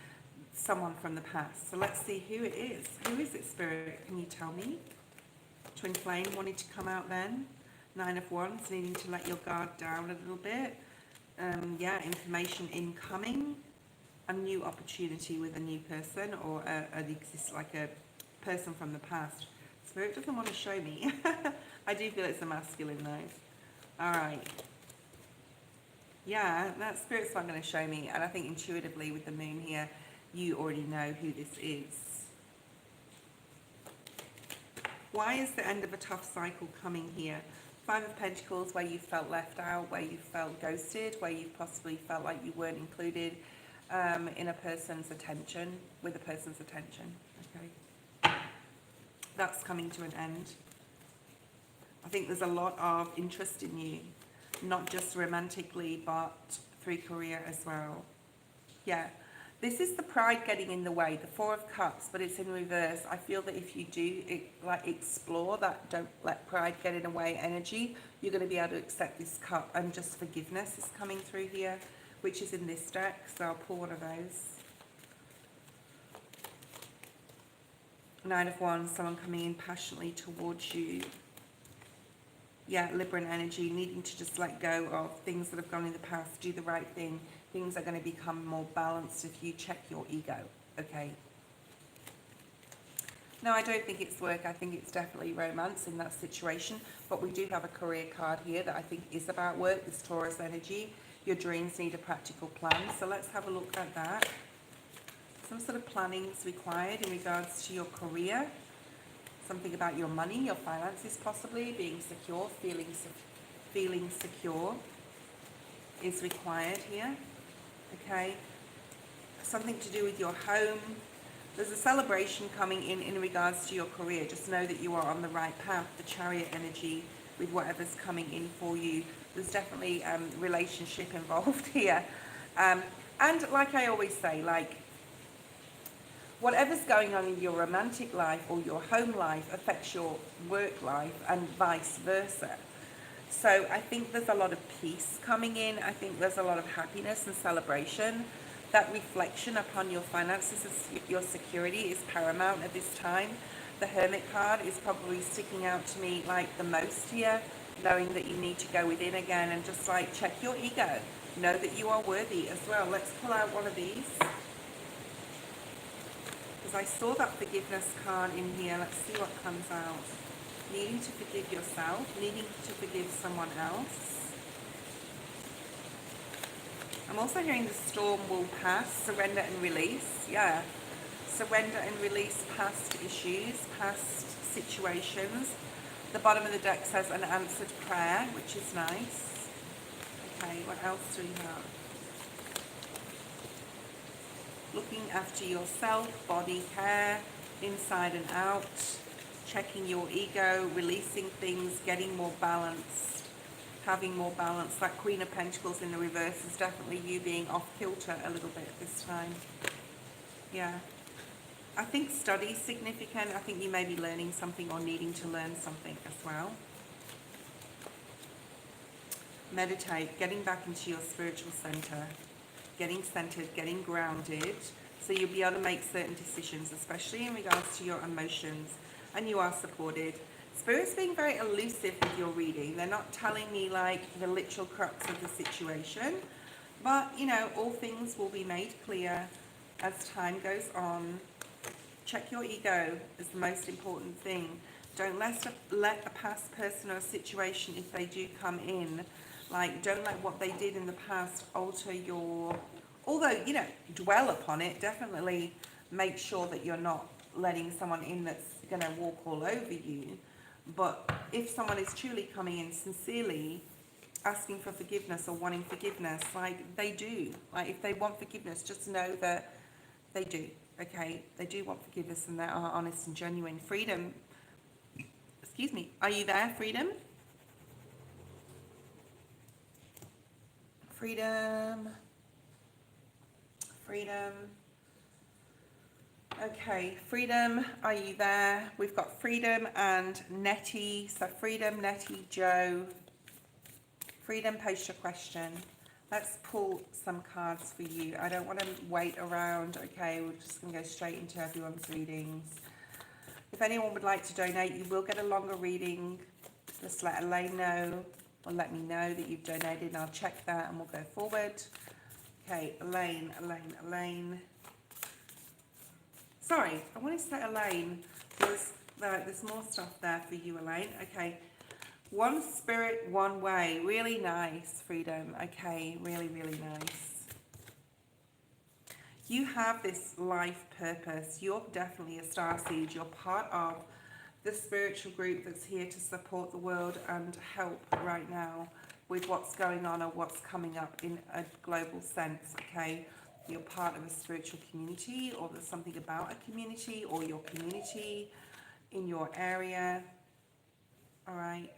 someone from the past. So let's see who it is. Who is it, Spirit? Can you tell me? Twin flame wanting to come out then. 9 of Wands, needing to let your guard down a little bit. Yeah, information incoming. A new opportunity with a new person, or like a person from the past. Spirit doesn't want to show me. I do feel it's a masculine though. Alright. Yeah, that Spirit's not going to show me. And I think intuitively with the moon here, you already know who this is. Why is the end of a tough cycle coming here? 5 of Pentacles, where you felt left out, where you felt ghosted, where you possibly felt like you weren't included in a person's attention, with a person's attention. Okay, that's coming to an end. I think there's a lot of interest in you, not just romantically, but through career as well. Yeah. This is the pride getting in the way, the 4 of Cups, but it's in reverse. I feel that if you do explore that don't let pride get in the way energy, you're going to be able to accept this cup, and just forgiveness is coming through here, which is in this deck, so I'll pull one of those. 9 of Wands, someone coming in passionately towards you. Yeah, Libran energy, needing to just let go of things that have gone in the past, do the right thing. Things are going to become more balanced if you check your ego, okay? No, I don't think it's work. I think it's definitely romance in that situation. But we do have a career card here that I think is about work, this Taurus energy. Your dreams need a practical plan. So let's have a look at that. Some sort of planning is required in regards to your career. Something about your money, your finances possibly, being secure, feeling secure is required here. Okay, something to do with your home. There's a celebration coming in regards to your career. Just know that you are on the right path. The Chariot energy with whatever's coming in for you. There's definitely relationship involved here. And like I always say, like, whatever's going on in your romantic life or your home life affects your work life, and vice versa. So I think there's a lot of peace coming in. I think there's a lot of happiness and celebration. That reflection upon your finances, your security is paramount at this time. The Hermit card is probably sticking out to me like the most here, knowing that you need to go within again and just like check your ego. Know that you are worthy as well. Let's pull out one of these. Because I saw that forgiveness card in here. Let's see what comes out. Needing to forgive yourself, needing to forgive someone else. I'm also hearing the storm will pass, surrender and release. Yeah, surrender and release past issues, past situations. The bottom of the deck says an answered prayer, which is nice. Okay, what else do we have? Looking after yourself, body care, inside and out. Checking your ego, releasing things, getting more balanced, having more balance. That Queen of Pentacles in the reverse is definitely you being off kilter a little bit this time. Yeah. I think study is significant. I think you may be learning something or needing to learn something as well. meditate, getting back into your spiritual center, getting centered, getting grounded, so you'll be able to make certain decisions, especially in regards to your emotions, and you are supported. Spirit's being very elusive with your reading. They're not telling me like the literal crux of the situation, but you know, all things will be made clear as time goes on. Check your ego is the most important thing. Don't let a past person or a situation, if they do come in, like, don't let what they did in the past alter your, although, you know, dwell upon it. Definitely make sure that you're not letting someone in that's going to walk all over you. But if someone is truly coming in sincerely, asking for forgiveness or wanting forgiveness, like, they do. Like, if they want forgiveness, just know that they do, okay? They do want forgiveness, and they are honest and genuine. Freedom, excuse me, are you there, Freedom? Freedom. Freedom. Okay, Freedom, are you there? We've got Freedom and Nettie. So Freedom, Nettie, Joe. Freedom, post your question. Let's pull some cards for you. I don't want to wait around. Okay, we're just going to go straight into everyone's readings. If anyone would like to donate, you will get a longer reading. Just let Elaine know, or let me know that you've donated, and I'll check that and we'll go forward. Okay, Elaine. Sorry, I wanted to say Elaine. There's more stuff there for you, Elaine. Okay. One spirit, one way. Really nice, Freedom. Okay, really, really nice. You have this life purpose. You're definitely a starseed. You're part of the spiritual group that's here to support the world and help right now with what's going on or what's coming up in a global sense, okay? You're part of a spiritual community, or there's something about a community or your community in your area, all right?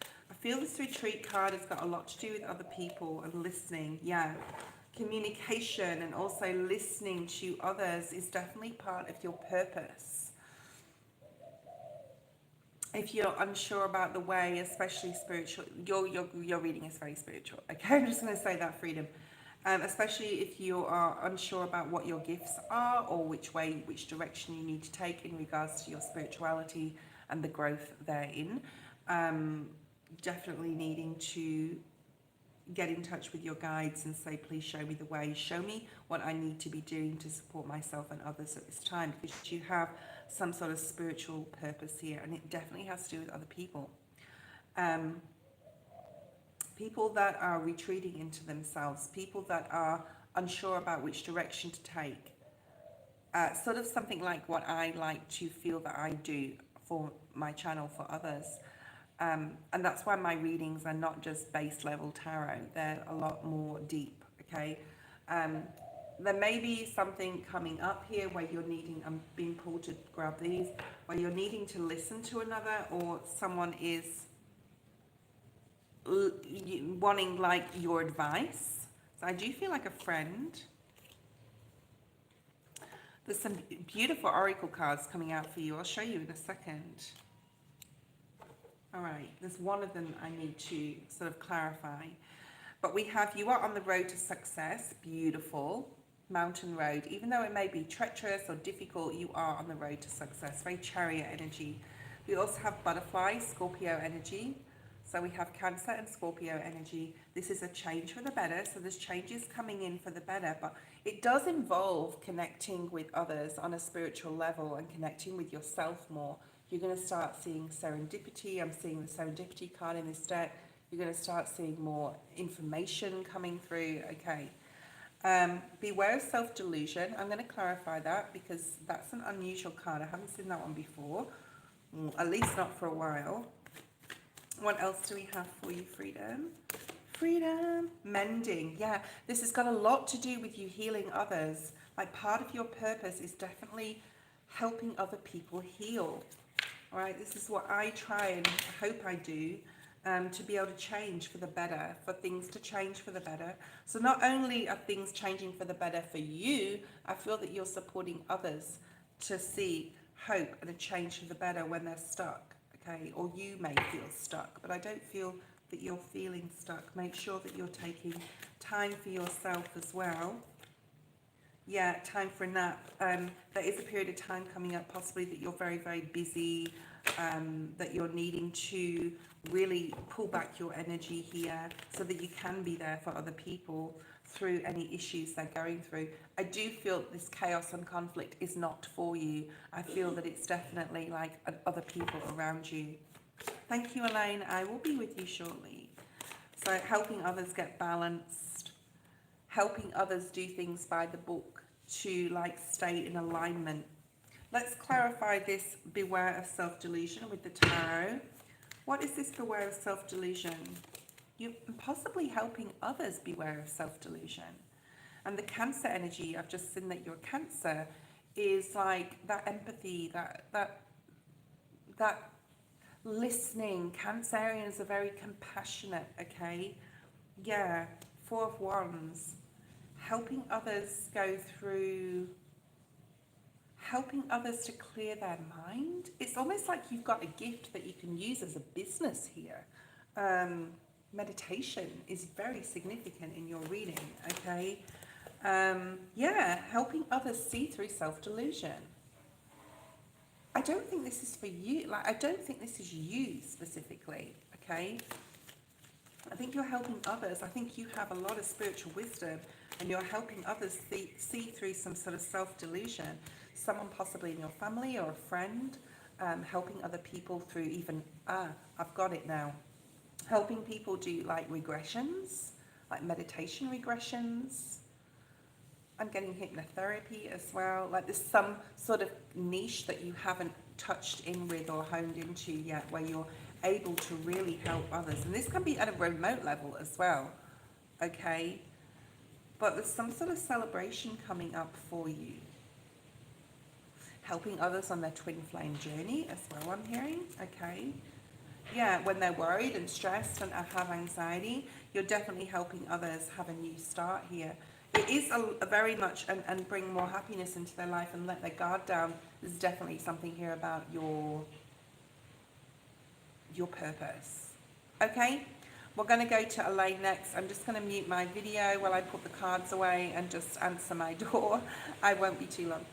I feel this retreat card has got a lot to do with other people and listening. Yeah, communication and also listening to others is definitely part of your purpose. If you're unsure about the way, especially spiritual, your reading is very spiritual. Okay, I'm just going to say that, Freedom. Especially if you are unsure about what your gifts are or which direction you need to take in regards to your spirituality and the growth therein. Definitely needing to get in touch with your guides and say, please show me the way, show me what I need to be doing to support myself and others at this time, because you have some sort of spiritual purpose here, and it definitely has to do with other people. People that are retreating into themselves, people that are unsure about which direction to take. Sort of something like what I like to feel that I do for my channel for others. And that's why my readings are not just base level tarot. They're a lot more deep, okay? There may be something coming up here where you're needing, I'm being pulled to grab these, where you're needing to listen to another, or someone is wanting like your advice. So I do feel like a friend. There's some beautiful oracle cards coming out for you. I'll show you in a second. All right, there's one of them I need to sort of clarify. But we have, you are on the road to success. Beautiful. Mountain road. Even though it may be treacherous or difficult, you are on the road to success. Very chariot energy. We also have butterfly, Scorpio energy. So we have Cancer and Scorpio energy. This is a change for the better. So there's changes coming in for the better. But it does involve connecting with others on a spiritual level and connecting with yourself more. You're going to start seeing serendipity. I'm seeing the serendipity card in this deck. You're going to start seeing more information coming through. Okay. Beware of self-delusion. I'm going to clarify that because that's an unusual card. I haven't seen that one before. At least not for a while. What else do we have for you, Freedom? Freedom. Mending. Yeah, this has got a lot to do with you healing others. Like, part of your purpose is definitely helping other people heal. All right, this is what I try and hope I do, to be able to change for the better, for things to change for the better. So not only are things changing for the better for you, I feel that you're supporting others to see hope and a change for the better when they're stuck, okay? Or you may feel stuck, but I don't feel that you're feeling stuck. Make sure that you're taking time for yourself as well. Yeah, time for a nap. There is a period of time coming up, possibly that you're very, very busy, that you're needing to really pull back your energy here so that you can be there for other people through any issues they're going through. I do feel this chaos and conflict is not for you. I feel that it's definitely like other people around you. Thank you, Elaine. I will be with you shortly. So helping others get balanced, helping others do things by the book to like stay in alignment. Let's clarify this beware of self-delusion with the tarot. What is this beware of self-delusion? You're possibly helping others beware of self-delusion. And the Cancer energy, I've just seen that you're Cancer, is like that empathy, that listening. Cancerians are very compassionate, okay? Yeah, Four of Wands. Helping others go through, helping others to clear their mind. It's almost like you've got a gift that you can use as a business here. Meditation is very significant in your reading, okay? Yeah, helping others see through self-delusion. I don't think this is for you. Like, I don't think this is you specifically, okay? I think you're helping others. I think you have a lot of spiritual wisdom and you're helping others see through some sort of self-delusion. Someone possibly in your family or a friend, helping other people through even, I've got it now. Helping people do like regressions, like meditation regressions. I'm getting hypnotherapy as well. Like there's some sort of niche that you haven't touched in with or honed into yet where you're able to really help others. And this can be at a remote level as well, okay? But there's some sort of celebration coming up for you. Helping others on their twin flame journey as well, I'm hearing, okay? Yeah, when they're worried and stressed and have anxiety, you're definitely helping others have a new start here. It is a very much, and bring more happiness into their life and let their guard down. There's definitely something here about your purpose. Okay, we're going to go to Elaine next. I'm just going to mute my video while I put the cards away and just answer my door. I won't be too long.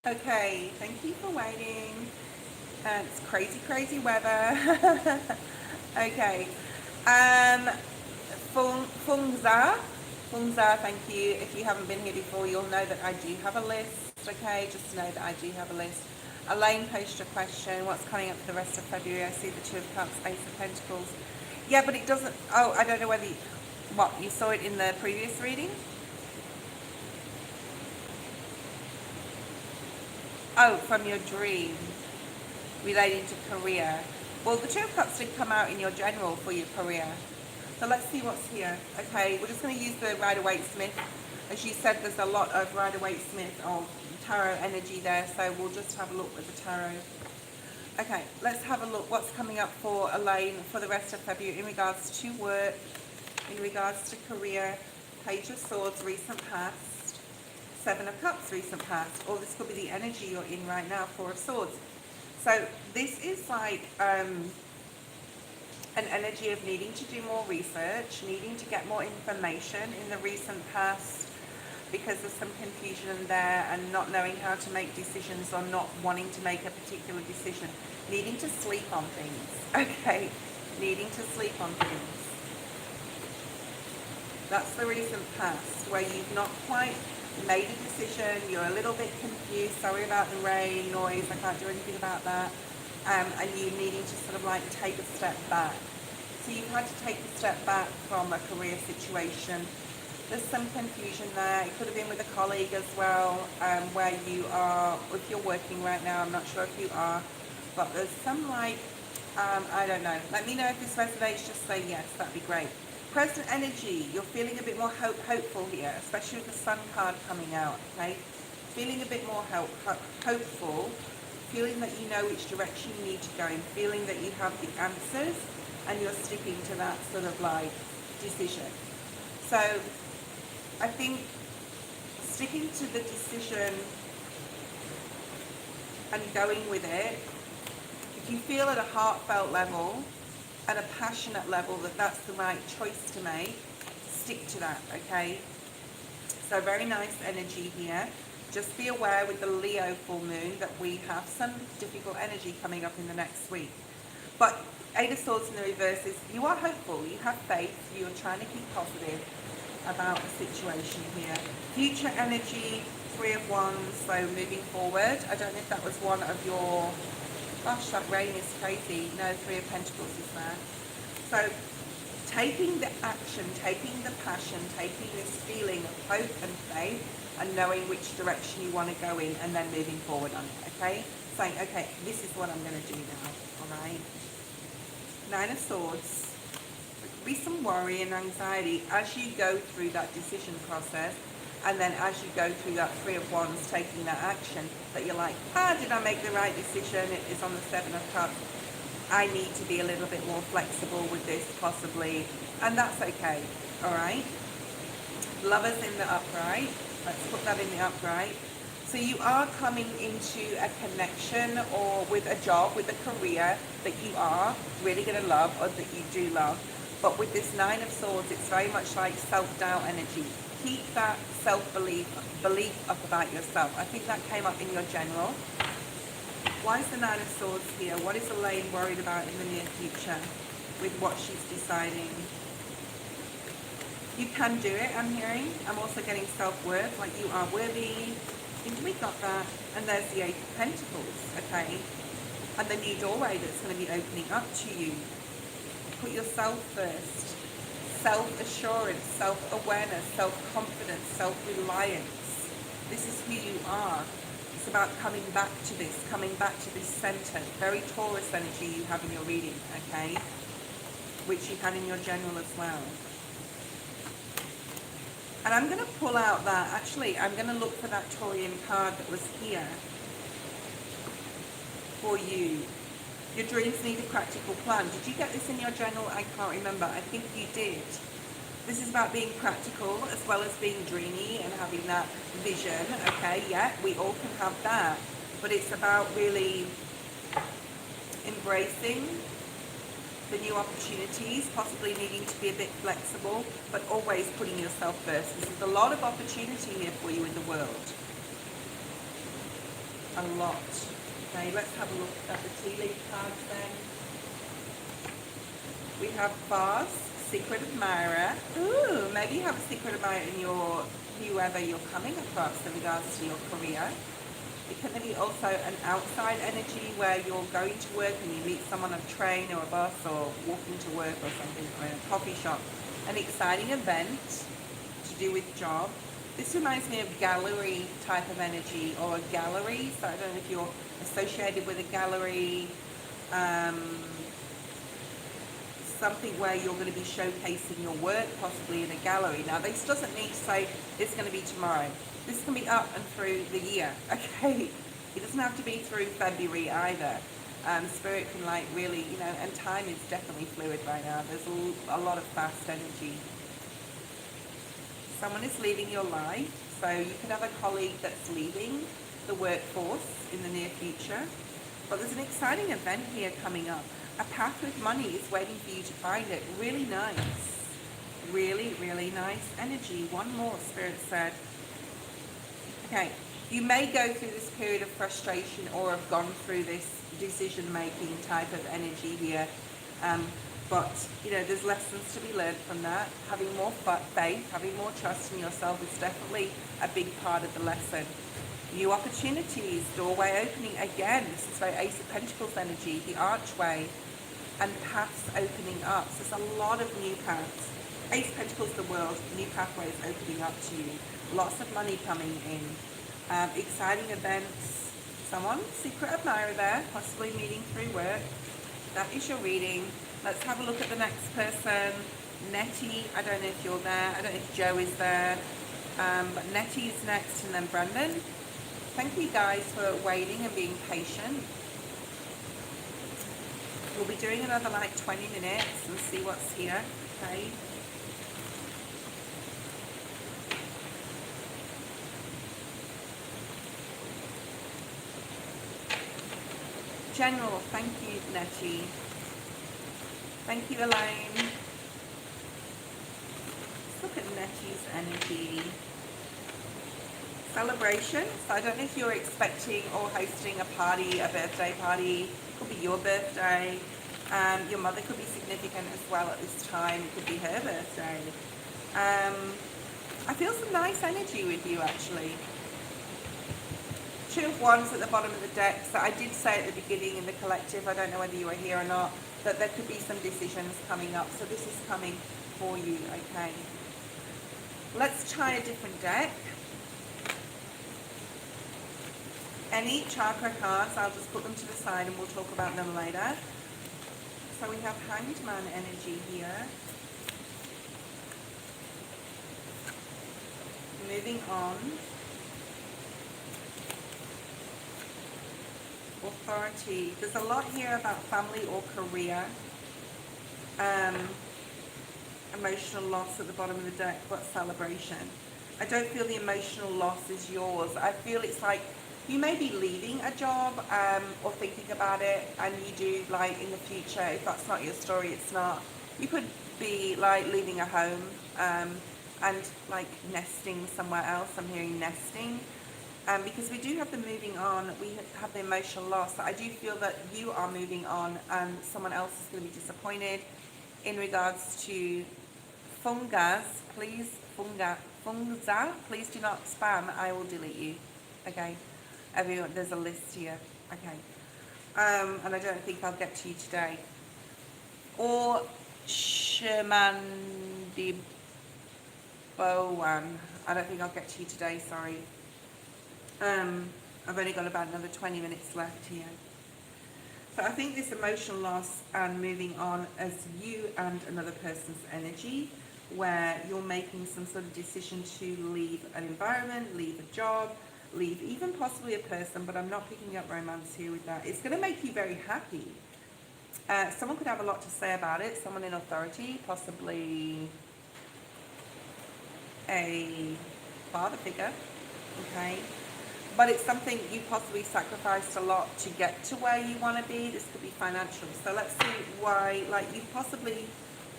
Okay, thank you for waiting. It's crazy, crazy weather. Okay. Fungza, thank you. If you haven't been here before, you'll know that I do have a list. Okay, just know that I do have a list. Elaine posted a question. What's coming up for the rest of February? I see the Two of Cups, Ace of Pentacles. Yeah, but it doesn't. Oh, I don't know whether you saw it in the previous reading. Oh, from your dream relating to career. Well, the Two of Cups did come out in your general for your career. So let's see what's here. Okay, we're just going to use the Rider-Waite-Smith. As you said, there's a lot of Rider-Waite-Smith or tarot energy there, so we'll just have a look with the tarot. Okay, let's have a look what's coming up for Elaine for the rest of February in regards to work, in regards to career. Page of Swords, recent past. Seven of Cups, recent past. Or this could be the energy you're in right now, Four of Swords. So this is like an energy of needing to do more research, needing to get more information in the recent past, because there's some confusion in there and not knowing how to make decisions or not wanting to make a particular decision. Needing to sleep on things, okay? Needing to sleep on things. That's the recent past where you've not quite made a decision, you're a little bit confused, sorry about the rain, noise, I can't do anything about that, and you needing to sort of like take a step back. So you've had to take a step back from a career situation. There's some confusion there. It could have been with a colleague as well, where you are, if you're working right now, I'm not sure if you are, but there's some like, I don't know. Let me know if this resonates, just say yes, that'd be great. Present energy, you're feeling a bit more hopeful here, especially with the Sun card coming out, okay? Feeling a bit more hopeful, feeling that you know which direction you need to go in, feeling that you have the answers and you're sticking to that sort of like decision. So I think sticking to the decision and going with it, if you feel at a heartfelt level, at a passionate level that that's the right choice to make, stick to that, okay? So very nice energy here. Just be aware with the Leo full moon that we have some difficult energy coming up in the next week. But Eight of Swords in the reverse is you are hopeful, you have faith, you're trying to keep positive about the situation here. Future energy, Three of Wands, so moving forward. I don't know if that was one of your, gosh, that rain is crazy. No, Three of Pentacles is there. So taking the action, taking the passion, taking this feeling of hope and faith and knowing which direction you want to go in and then moving forward on it, okay? Saying, okay, this is what I'm going to do now, all right? Nine of Swords. There could be some worry and anxiety as you go through that decision process, and then as you go through that Three of Wands, taking that action, that you're like, did I make the right decision? It is on the Seven of Cups. I need to be a little bit more flexible with this, possibly, and that's okay, all right? Lovers in the upright. Let's put that in the upright. So you are coming into a connection or with a job, with a career that you are really going to love or that you do love. But with this Nine of Swords, it's very much like self-doubt energy. Keep that self-belief up about yourself. I think that came up in your general. Why is the Nine of Swords here? What is Elaine worried about in the near future with what she's deciding? You can do it, I'm hearing. I'm also getting self-worth, like you are worthy. I think we got that. And there's the Eight of Pentacles, okay? And the new doorway that's going to be opening up to you. Put yourself first. Self-assurance, self-awareness, self-confidence, self-reliance. This is who you are. It's about coming back to this center. Very Taurus energy you have in your reading, okay? Which you had in your general as well. And I'm going to pull out that, actually, I'm going to look for that Taurian card that was here for you. Your dreams need a practical plan. Did you get this in your journal? I can't remember. I think you did. This is about being practical as well as being dreamy and having that vision, okay? Yeah, we all can have that. But it's about really embracing the new opportunities, possibly needing to be a bit flexible, but always putting yourself first. There's a lot of opportunity here for you in the world. A lot. Okay, let's have a look at the tea leaf cards then. We have Vase, Secret Admirer. Ooh, maybe you have a secret admirer in your, whoever you're coming across in regards to your career. It can be also an outside energy where you're going to work and you meet someone on a train or a bus or walking to work or something, or in a coffee shop. An exciting event to do with job. This reminds me of gallery type of energy, or a gallery. So I don't know if you're associated with a gallery. Something where you're going to be showcasing your work, possibly in a gallery. Now, this doesn't mean to say it's going to be tomorrow. This can be up and through the year, okay? It doesn't have to be through February either. Spirit can like really, you know, and time is definitely fluid right now. There's a lot of fast energy. Someone is leaving your life, so you could have a colleague that's leaving the workforce in the near future. But there's an exciting event here coming up. A path with money is waiting for you to find it. Really nice. Really, really nice energy. One more, Spirit said. Okay, you may go through this period of frustration or have gone through this decision-making type of energy here. But, you know, there's lessons to be learned from that. Having more faith, having more trust in yourself is definitely a big part of the lesson. New opportunities, doorway opening again. This is very Ace of Pentacles energy, the archway, and paths opening up. So there's a lot of new paths. Ace of Pentacles, the world, new pathways opening up to you. Lots of money coming in. Exciting events. Someone, secret admirer there, possibly meeting through work. That is your reading. Let's have a look at the next person. Nettie, I don't know if you're there. I don't know if Joe is there. But Nettie is next, and then Brandon. Thank you guys for waiting and being patient. We'll be doing another like 20 minutes and see what's here. Okay. General, thank you, Nettie. Thank you, Elaine. Let's look at Nettie's energy. Celebration. So I don't know if you're expecting or hosting a party, a birthday party. It could be your birthday. Your mother could be significant as well at this time. It could be her birthday. I feel some nice energy with you, actually. Two of Wands at the bottom of the deck. So I did say at the beginning in the collective, I don't know whether you were here or not, that there could be some decisions coming up. So this is coming for you, okay? Let's try a different deck. Any chakra cards, I'll just put them to the side and we'll talk about them later. So we have Hanged Man energy here. Moving on. Authority. There's a lot here about family or career. Emotional loss at the bottom of the deck, but celebration. I don't feel the emotional loss is yours. I feel it's like you may be leaving a job or thinking about it, and you do, like, in the future, if that's not your story, it's not. You could be like leaving a home and like nesting somewhere else. I'm hearing nesting. Because we do have the moving on, we have the emotional loss. I do feel that you are moving on and someone else is going to be disappointed. In regards to fungas, please, funza, please do not spam. I will delete you. Okay, everyone, there's a list here. Okay, and I don't think I'll get to you today. Or Shermandi Bowan. I don't think I'll get to you today. Sorry. I've only got about another 20 minutes left here. So I think this emotional loss and moving on as you and another person's energy, where you're making some sort of decision to leave an environment, leave a job, leave even possibly a person, but I'm not picking up romance here with that. It's going to make you very happy. Someone could have a lot to say about it, someone in authority, possibly a father figure, okay? But it's something you possibly sacrificed a lot to get to where you want to be. This could be financial. So let's see why, like, you've possibly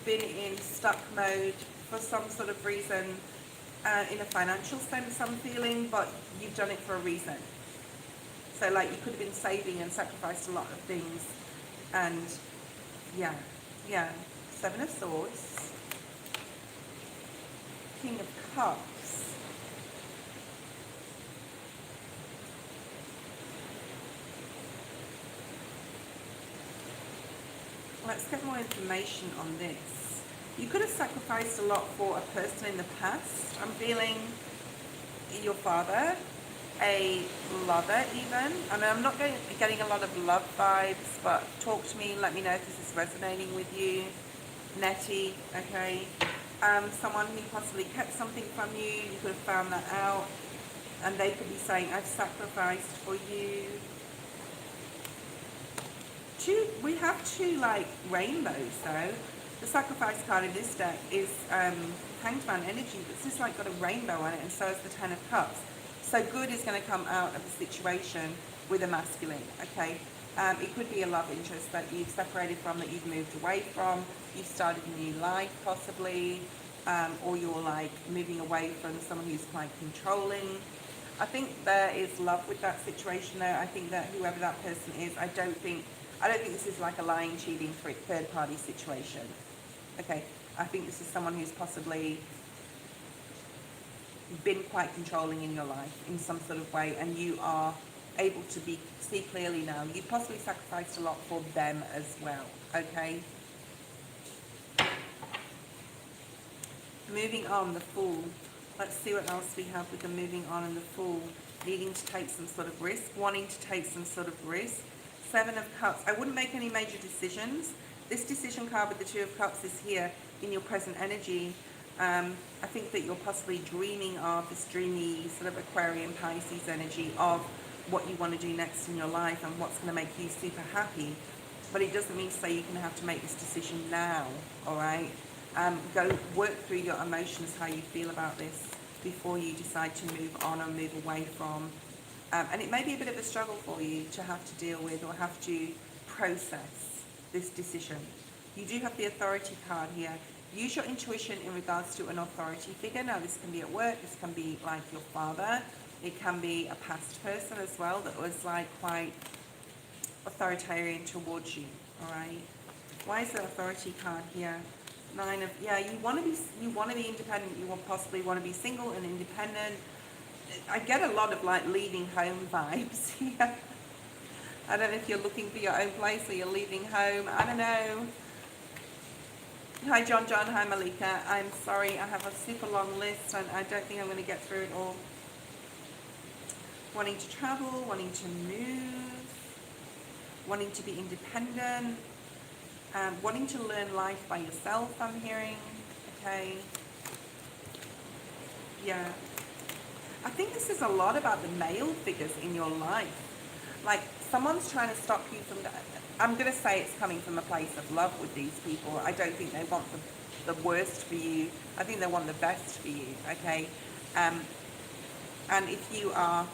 been in stuck mode for some sort of reason, in a financial sense, I'm feeling, but you've done it for a reason. So, like, you could have been saving and sacrificed a lot of things. And, yeah. Seven of Swords. King of Cups. Let's get more information on this. You could have sacrificed a lot for a person in the past. I'm feeling your father, a lover even. I mean, I'm not getting a lot of love vibes, but talk to me, let me know if this is resonating with you. Nettie, okay. Someone who possibly kept something from you, you could have found that out. And they could be saying, I've sacrificed for you. we have two like rainbows though. The sacrifice card in this deck is Hanged Man energy, but this has like got a rainbow on it, and so is the Ten of Cups. So good is going to come out of the situation with a masculine, okay? It could be a love interest that you've separated from, that you've moved away from, you've started a new life possibly, or you're like moving away from someone who's quite controlling. I think there is love with that situation though. I think that whoever that person is, I don't think this is like a lying, cheating, third party situation. Okay, I think this is someone who's possibly been quite controlling in your life in some sort of way, and you are able to see clearly now. You possibly sacrificed a lot for them as well, okay? Moving on, the Fool. Let's see what else we have with the moving on and the Fool. Needing to take some sort of risk, wanting to take some sort of risk. Seven of Cups. I wouldn't make any major decisions. This decision card with the Two of Cups is here in your present energy. I think that you're possibly dreaming of this dreamy sort of Aquarian Pisces energy of what you want to do next in your life and what's going to make you super happy. But it doesn't mean to say you're going to have to make this decision now, all right? Go work through your emotions, how you feel about this before you decide to move on or move away from. And it may be a bit of a struggle for you to have to deal with or have to process this decision. You do have the Authority card here. Use your intuition in regards to an authority figure. Now this can be at work, this can be like your father, it can be a past person as well that was like quite authoritarian towards you, all right? Why is the Authority card here? Nine of, yeah, you want to be independent, you will possibly want to be single and independent. I get a lot of like leaving home vibes here. I don't know if you're looking for your own place or you're leaving home, I don't know. Hi John, hi Malika. I'm sorry, I have a super long list and I don't think I'm going to get through it all. Wanting to travel, wanting to move, wanting to be independent, wanting to learn life by yourself, I'm hearing, okay. Yeah. I think this is a lot about the male figures in your life. Like someone's trying to stop you from, I'm going to say it's coming from a place of love with these people. I don't think they want the worst for you. I think they want the best for you, okay? And if you are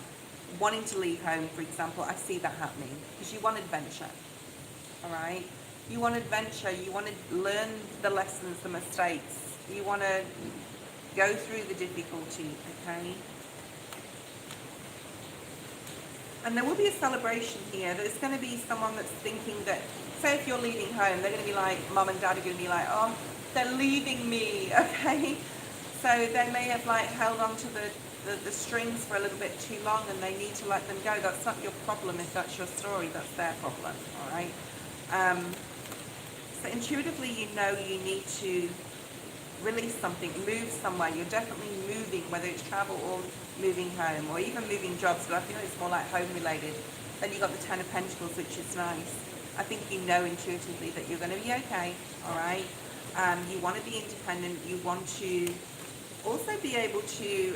wanting to leave home, for example, I see that happening because you want adventure, all right? You want adventure, you want to learn the lessons, the mistakes. You want to go through the difficulty, okay? And there will be a celebration here. There's going to be someone that's thinking that, say if you're leaving home, they're going to be like, mom and dad are going to be like, oh, they're leaving me, okay? So they may have like held on to the strings for a little bit too long and they need to let them go. That's not your problem if that's your story, that's their problem, all right? So intuitively you know you need to release something, move somewhere. You're definitely moving, whether it's travel or moving home or even moving jobs, but I feel it's more like home related. Then you've got the Ten of Pentacles, which is nice. I think you know intuitively that you're going to be okay, all right? You want to be independent. You want to also be able to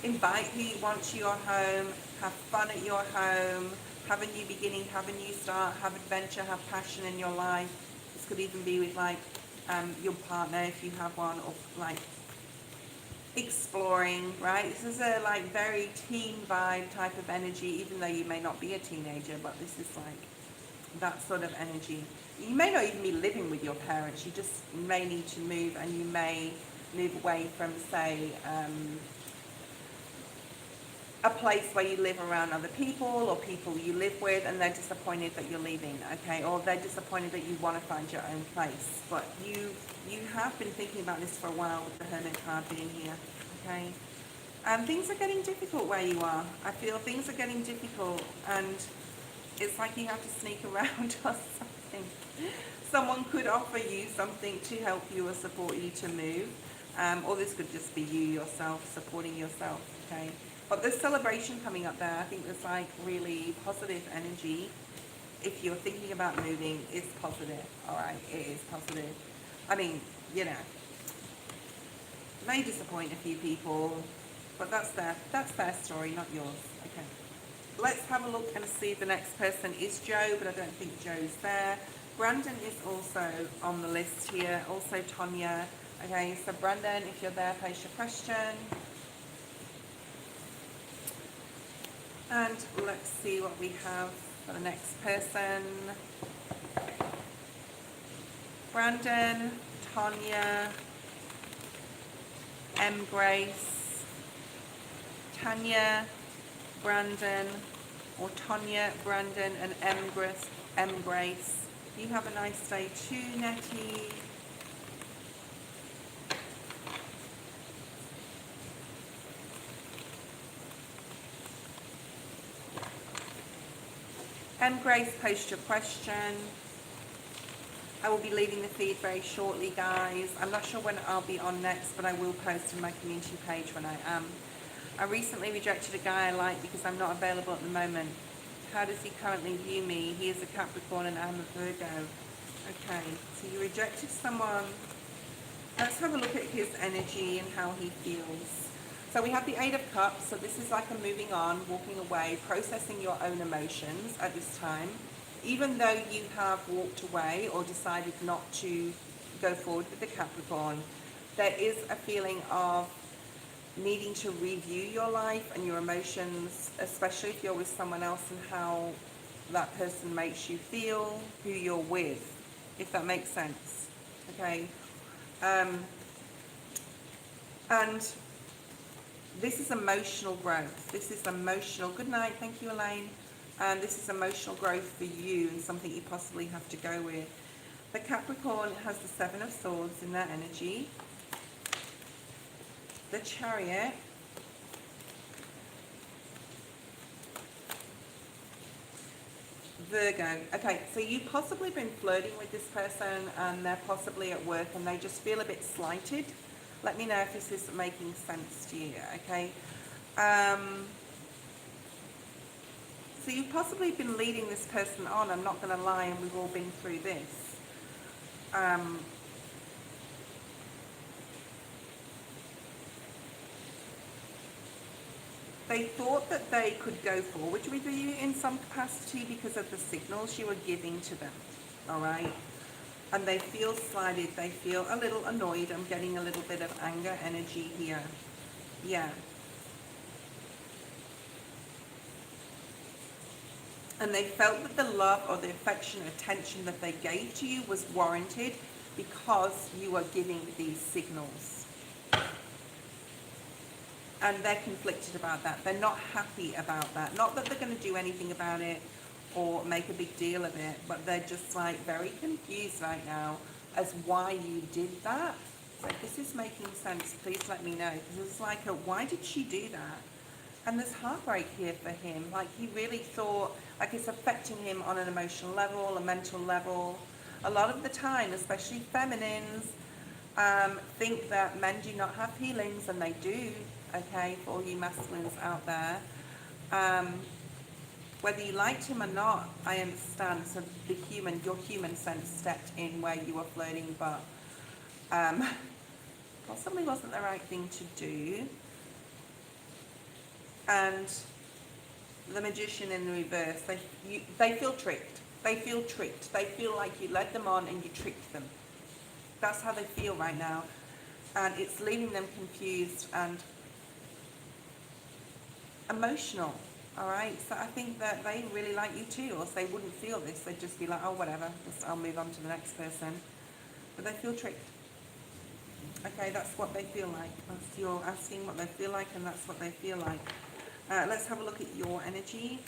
invite who you want to your home, have fun at your home, have a new beginning, have a new start, have adventure, have passion in your life. This could even be with like your partner if you have one, or like exploring, right? This is a like very teen vibe type of energy, even though you may not be a teenager, but this is like that sort of energy. You may not even be living with your parents, you just may need to move, and you may move away from, say, a place where you live around other people or people you live with and they're disappointed that you're leaving, okay? Or they're disappointed that you want to find your own place. But you have been thinking about this for a while with the Hermit card being here, okay? Things are getting difficult where you are. I feel things are getting difficult and it's like you have to sneak around or something. Someone could offer you something to help you or support you to move. Or this could just be you yourself supporting yourself, okay? But there's celebration coming up there. I think there's like really positive energy. If you're thinking about moving, it's positive, all right? It is positive. I mean, you know, may disappoint a few people, but that's their story, not yours, okay? let's have a look and see if the next person is Joe, but I don't think Joe's there. Brandon is also on the list here, also Tonya. Okay, so Brandon, if you're there, place your question. And let's see what we have for the next person. Brandon, Tonya, M. Grace, Tanya, Brandon, or Tonya, Brandon, and M. Grace. You have a nice day too, Nettie. M. Grace, post your question. I will be leaving the feed very shortly, guys. I'm not sure when I'll be on next, but I will post on my community page when I am. I recently rejected a guy I like because I'm not available at the moment. How does he currently view me? He is a Capricorn and I'm a Virgo. Okay, so you rejected someone. Let's have a look at his energy and how he feels. So we have the Eight of Cups. So this is like a moving on, walking away, processing your own emotions at this time. Even though you have walked away or decided not to go forward with the Capricorn, there is a feeling of needing to review your life and your emotions, especially if you're with someone else, and how that person makes you feel, who you're with, if that makes sense. Okay. And this is emotional growth. This is emotional. Good night. Thank you, Elaine. And this is emotional growth for you and something you possibly have to go with. The Capricorn has the Seven of Swords in their energy. The Chariot. Virgo. Okay, so you've possibly been flirting with this person and they're possibly at work and they just feel a bit slighted. Let me know if this is making sense to you, okay? So you've possibly been leading this person on, I'm not going to lie, and we've all been through this. They thought that they could go forward with you in some capacity because of the signals you were giving to them, all right? And they feel slighted, they feel a little annoyed. I'm getting a little bit of anger energy here. Yeah. And they felt that the love or the affection, attention that they gave to you was warranted because you were giving these signals. And they're conflicted about that. They're not happy about that. Not that they're going to do anything about it or make a big deal of it, but they're just like very confused right now as why you did that. So if this is making sense, please let me know. Because it's like, why did she do that? And there's heartbreak here for him. Like he really thought, like it's affecting him on an emotional level, a mental level. A lot of the time, especially feminines, think that men do not have feelings, and they do, okay, for all you masculines out there. Whether you liked him or not, I understand. So your human sense stepped in where you were flirting, but possibly wasn't the right thing to do. And the Magician in the reverse, they feel tricked. They feel tricked. They feel like you led them on and you tricked them. That's how they feel right now. And it's leaving them confused and emotional. All right, so I think that they really like you too, or else they wouldn't feel this. They'd just be like, oh, whatever, I'll move on to the next person. But they feel tricked. Okay, that's what they feel like. You're asking what they feel like, and that's what they feel like. Let's have a look at your energy.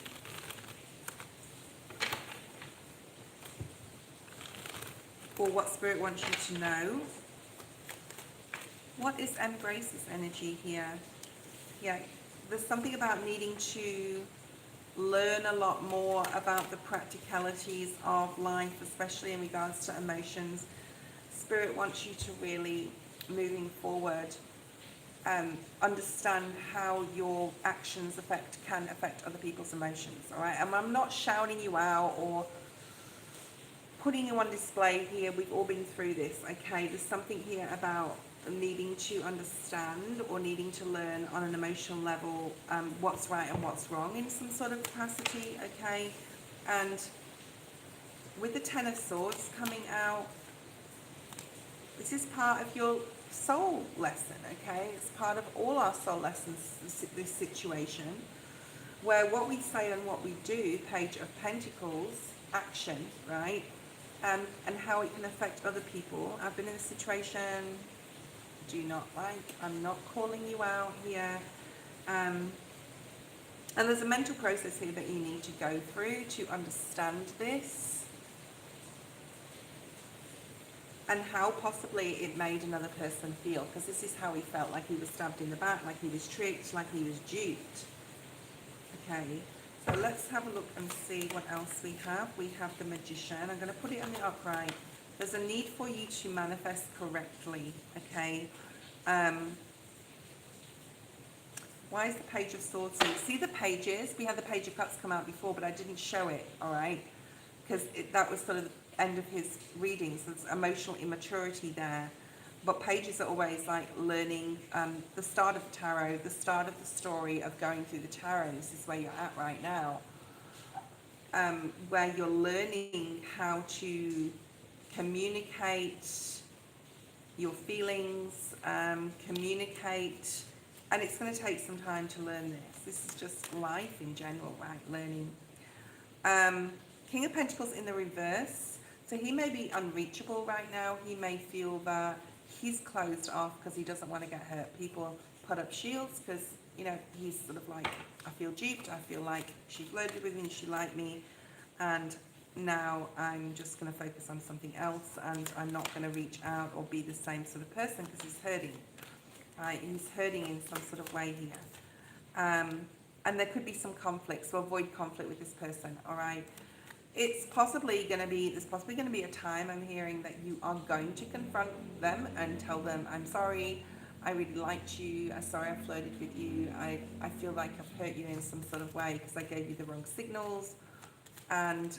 For what Spirit wants you to know. What is Embrace's energy here? Yeah, there's something about needing to learn a lot more about the practicalities of life, especially in regards to emotions. Spirit wants you to really, moving forward, understand how your actions can affect other people's emotions, all right? And I'm not shouting you out or putting you on display here. We've all been through this, okay? There's something here about needing to understand or needing to learn on an emotional level what's right and what's wrong in some sort of capacity, okay? And with the Ten of Swords coming out, this is part of your soul lesson, okay? It's part of all our soul lessons, this situation, where what we say and what we do, Page of Pentacles, action, right? And how it can affect other people. I've been in a situation, do not like, I'm not calling you out here. And there's a mental process here that you need to go through to understand this and how possibly it made another person feel, because this is how he felt, like he was stabbed in the back, like he was tricked, like he was duped. Okay, so let's have a look and see what else we have. We have the Magician. I'm going to put it on the upright. There's a need for you to manifest correctly, okay? Why is the Page of Swords here? See the pages? We had the Page of Cups come out before, but I didn't show it, all right? Because that was sort of the end of his readings. There's emotional immaturity there. But pages are always like learning the start of the tarot, the start of the story of going through the tarot. This is where you're at right now. Where you're learning how to communicate your feelings, communicate, and it's going to take some time to learn this. This is just life in general, right? Learning. King of Pentacles in the reverse. So he may be unreachable right now. He may feel that he's closed off because he doesn't want to get hurt. People put up shields because, you know, he's sort of like, I feel duped. I feel like she flirted with me and she liked me. And now I'm just going to focus on something else and I'm not going to reach out or be the same sort of person because he's hurting. Right? He's hurting in some sort of way here. And there could be some conflict, so avoid conflict with this person, all right? There's possibly going to be a time, I'm hearing, that you are going to confront them and tell them, I'm sorry, I really liked you, I'm sorry I flirted with you, I feel like I've hurt you in some sort of way because I gave you the wrong signals. And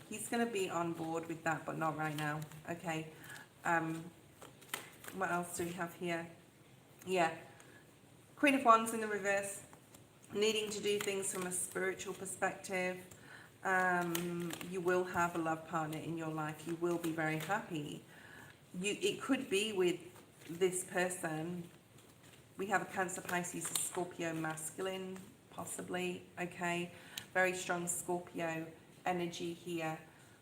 he's going to be on board with that, but not right now, okay? What else do we have here? Yeah, Queen of Wands in the reverse, needing to do things from a spiritual perspective. You will have a love partner in your life. You will be very happy. It could be with this person. We have a Cancer, Pisces, a Scorpio masculine, possibly, okay? Very strong Scorpio energy here,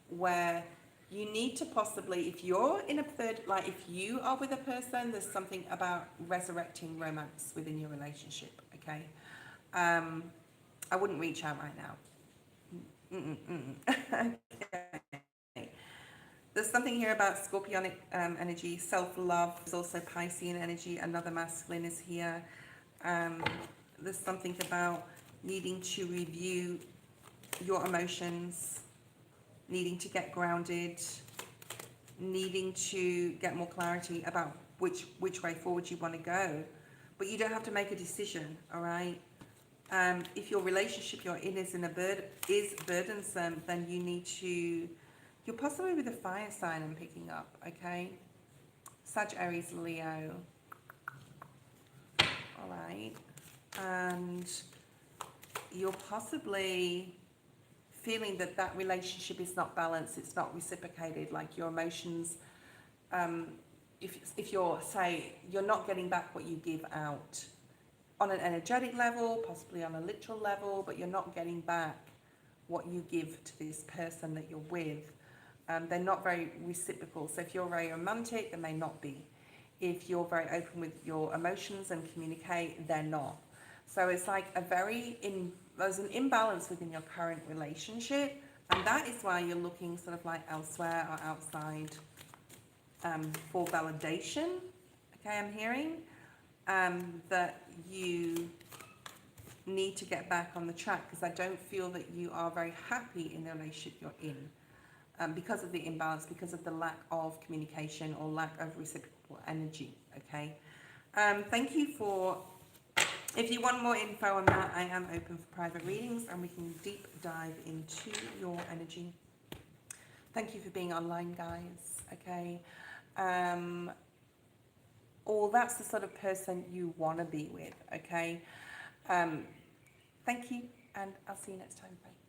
where you need to possibly, if you're in a third, like if you are with a person, there's something about resurrecting romance within your relationship, okay? I wouldn't reach out right now. Okay. There's something here about Scorpionic energy, self-love. There's also Piscean energy, another masculine is here. There's something about needing to review your emotions, needing to get grounded, needing to get more clarity about which way forward you want to go. But you don't have to make a decision, all right? If your relationship you're in is burdensome, then you need to, you're possibly with a fire sign I'm picking up, okay? Sag, Aries, Leo. All right. And you're possibly feeling that that relationship is not balanced, it's not reciprocated, like your emotions, if you're, say, you're not getting back what you give out on an energetic level, possibly on a literal level, but you're not getting back what you give to this person that you're with. They're not very reciprocal. So if you're very romantic, they may not be. If you're very open with your emotions and communicate, they're not. So it's like there's an imbalance within your current relationship, and that is why you're looking sort of like elsewhere or outside for validation. Okay, I'm hearing that you need to get back on the track, because I don't feel that you are very happy in the relationship you're in because of the imbalance, because of the lack of communication or lack of reciprocal energy. Okay, thank you for. If you want more info on that, I am open for private readings and we can deep dive into your energy. Thank you for being online, guys. Okay. or that's the sort of person you want to be with. Okay. Thank you, and I'll see you next time. Bye.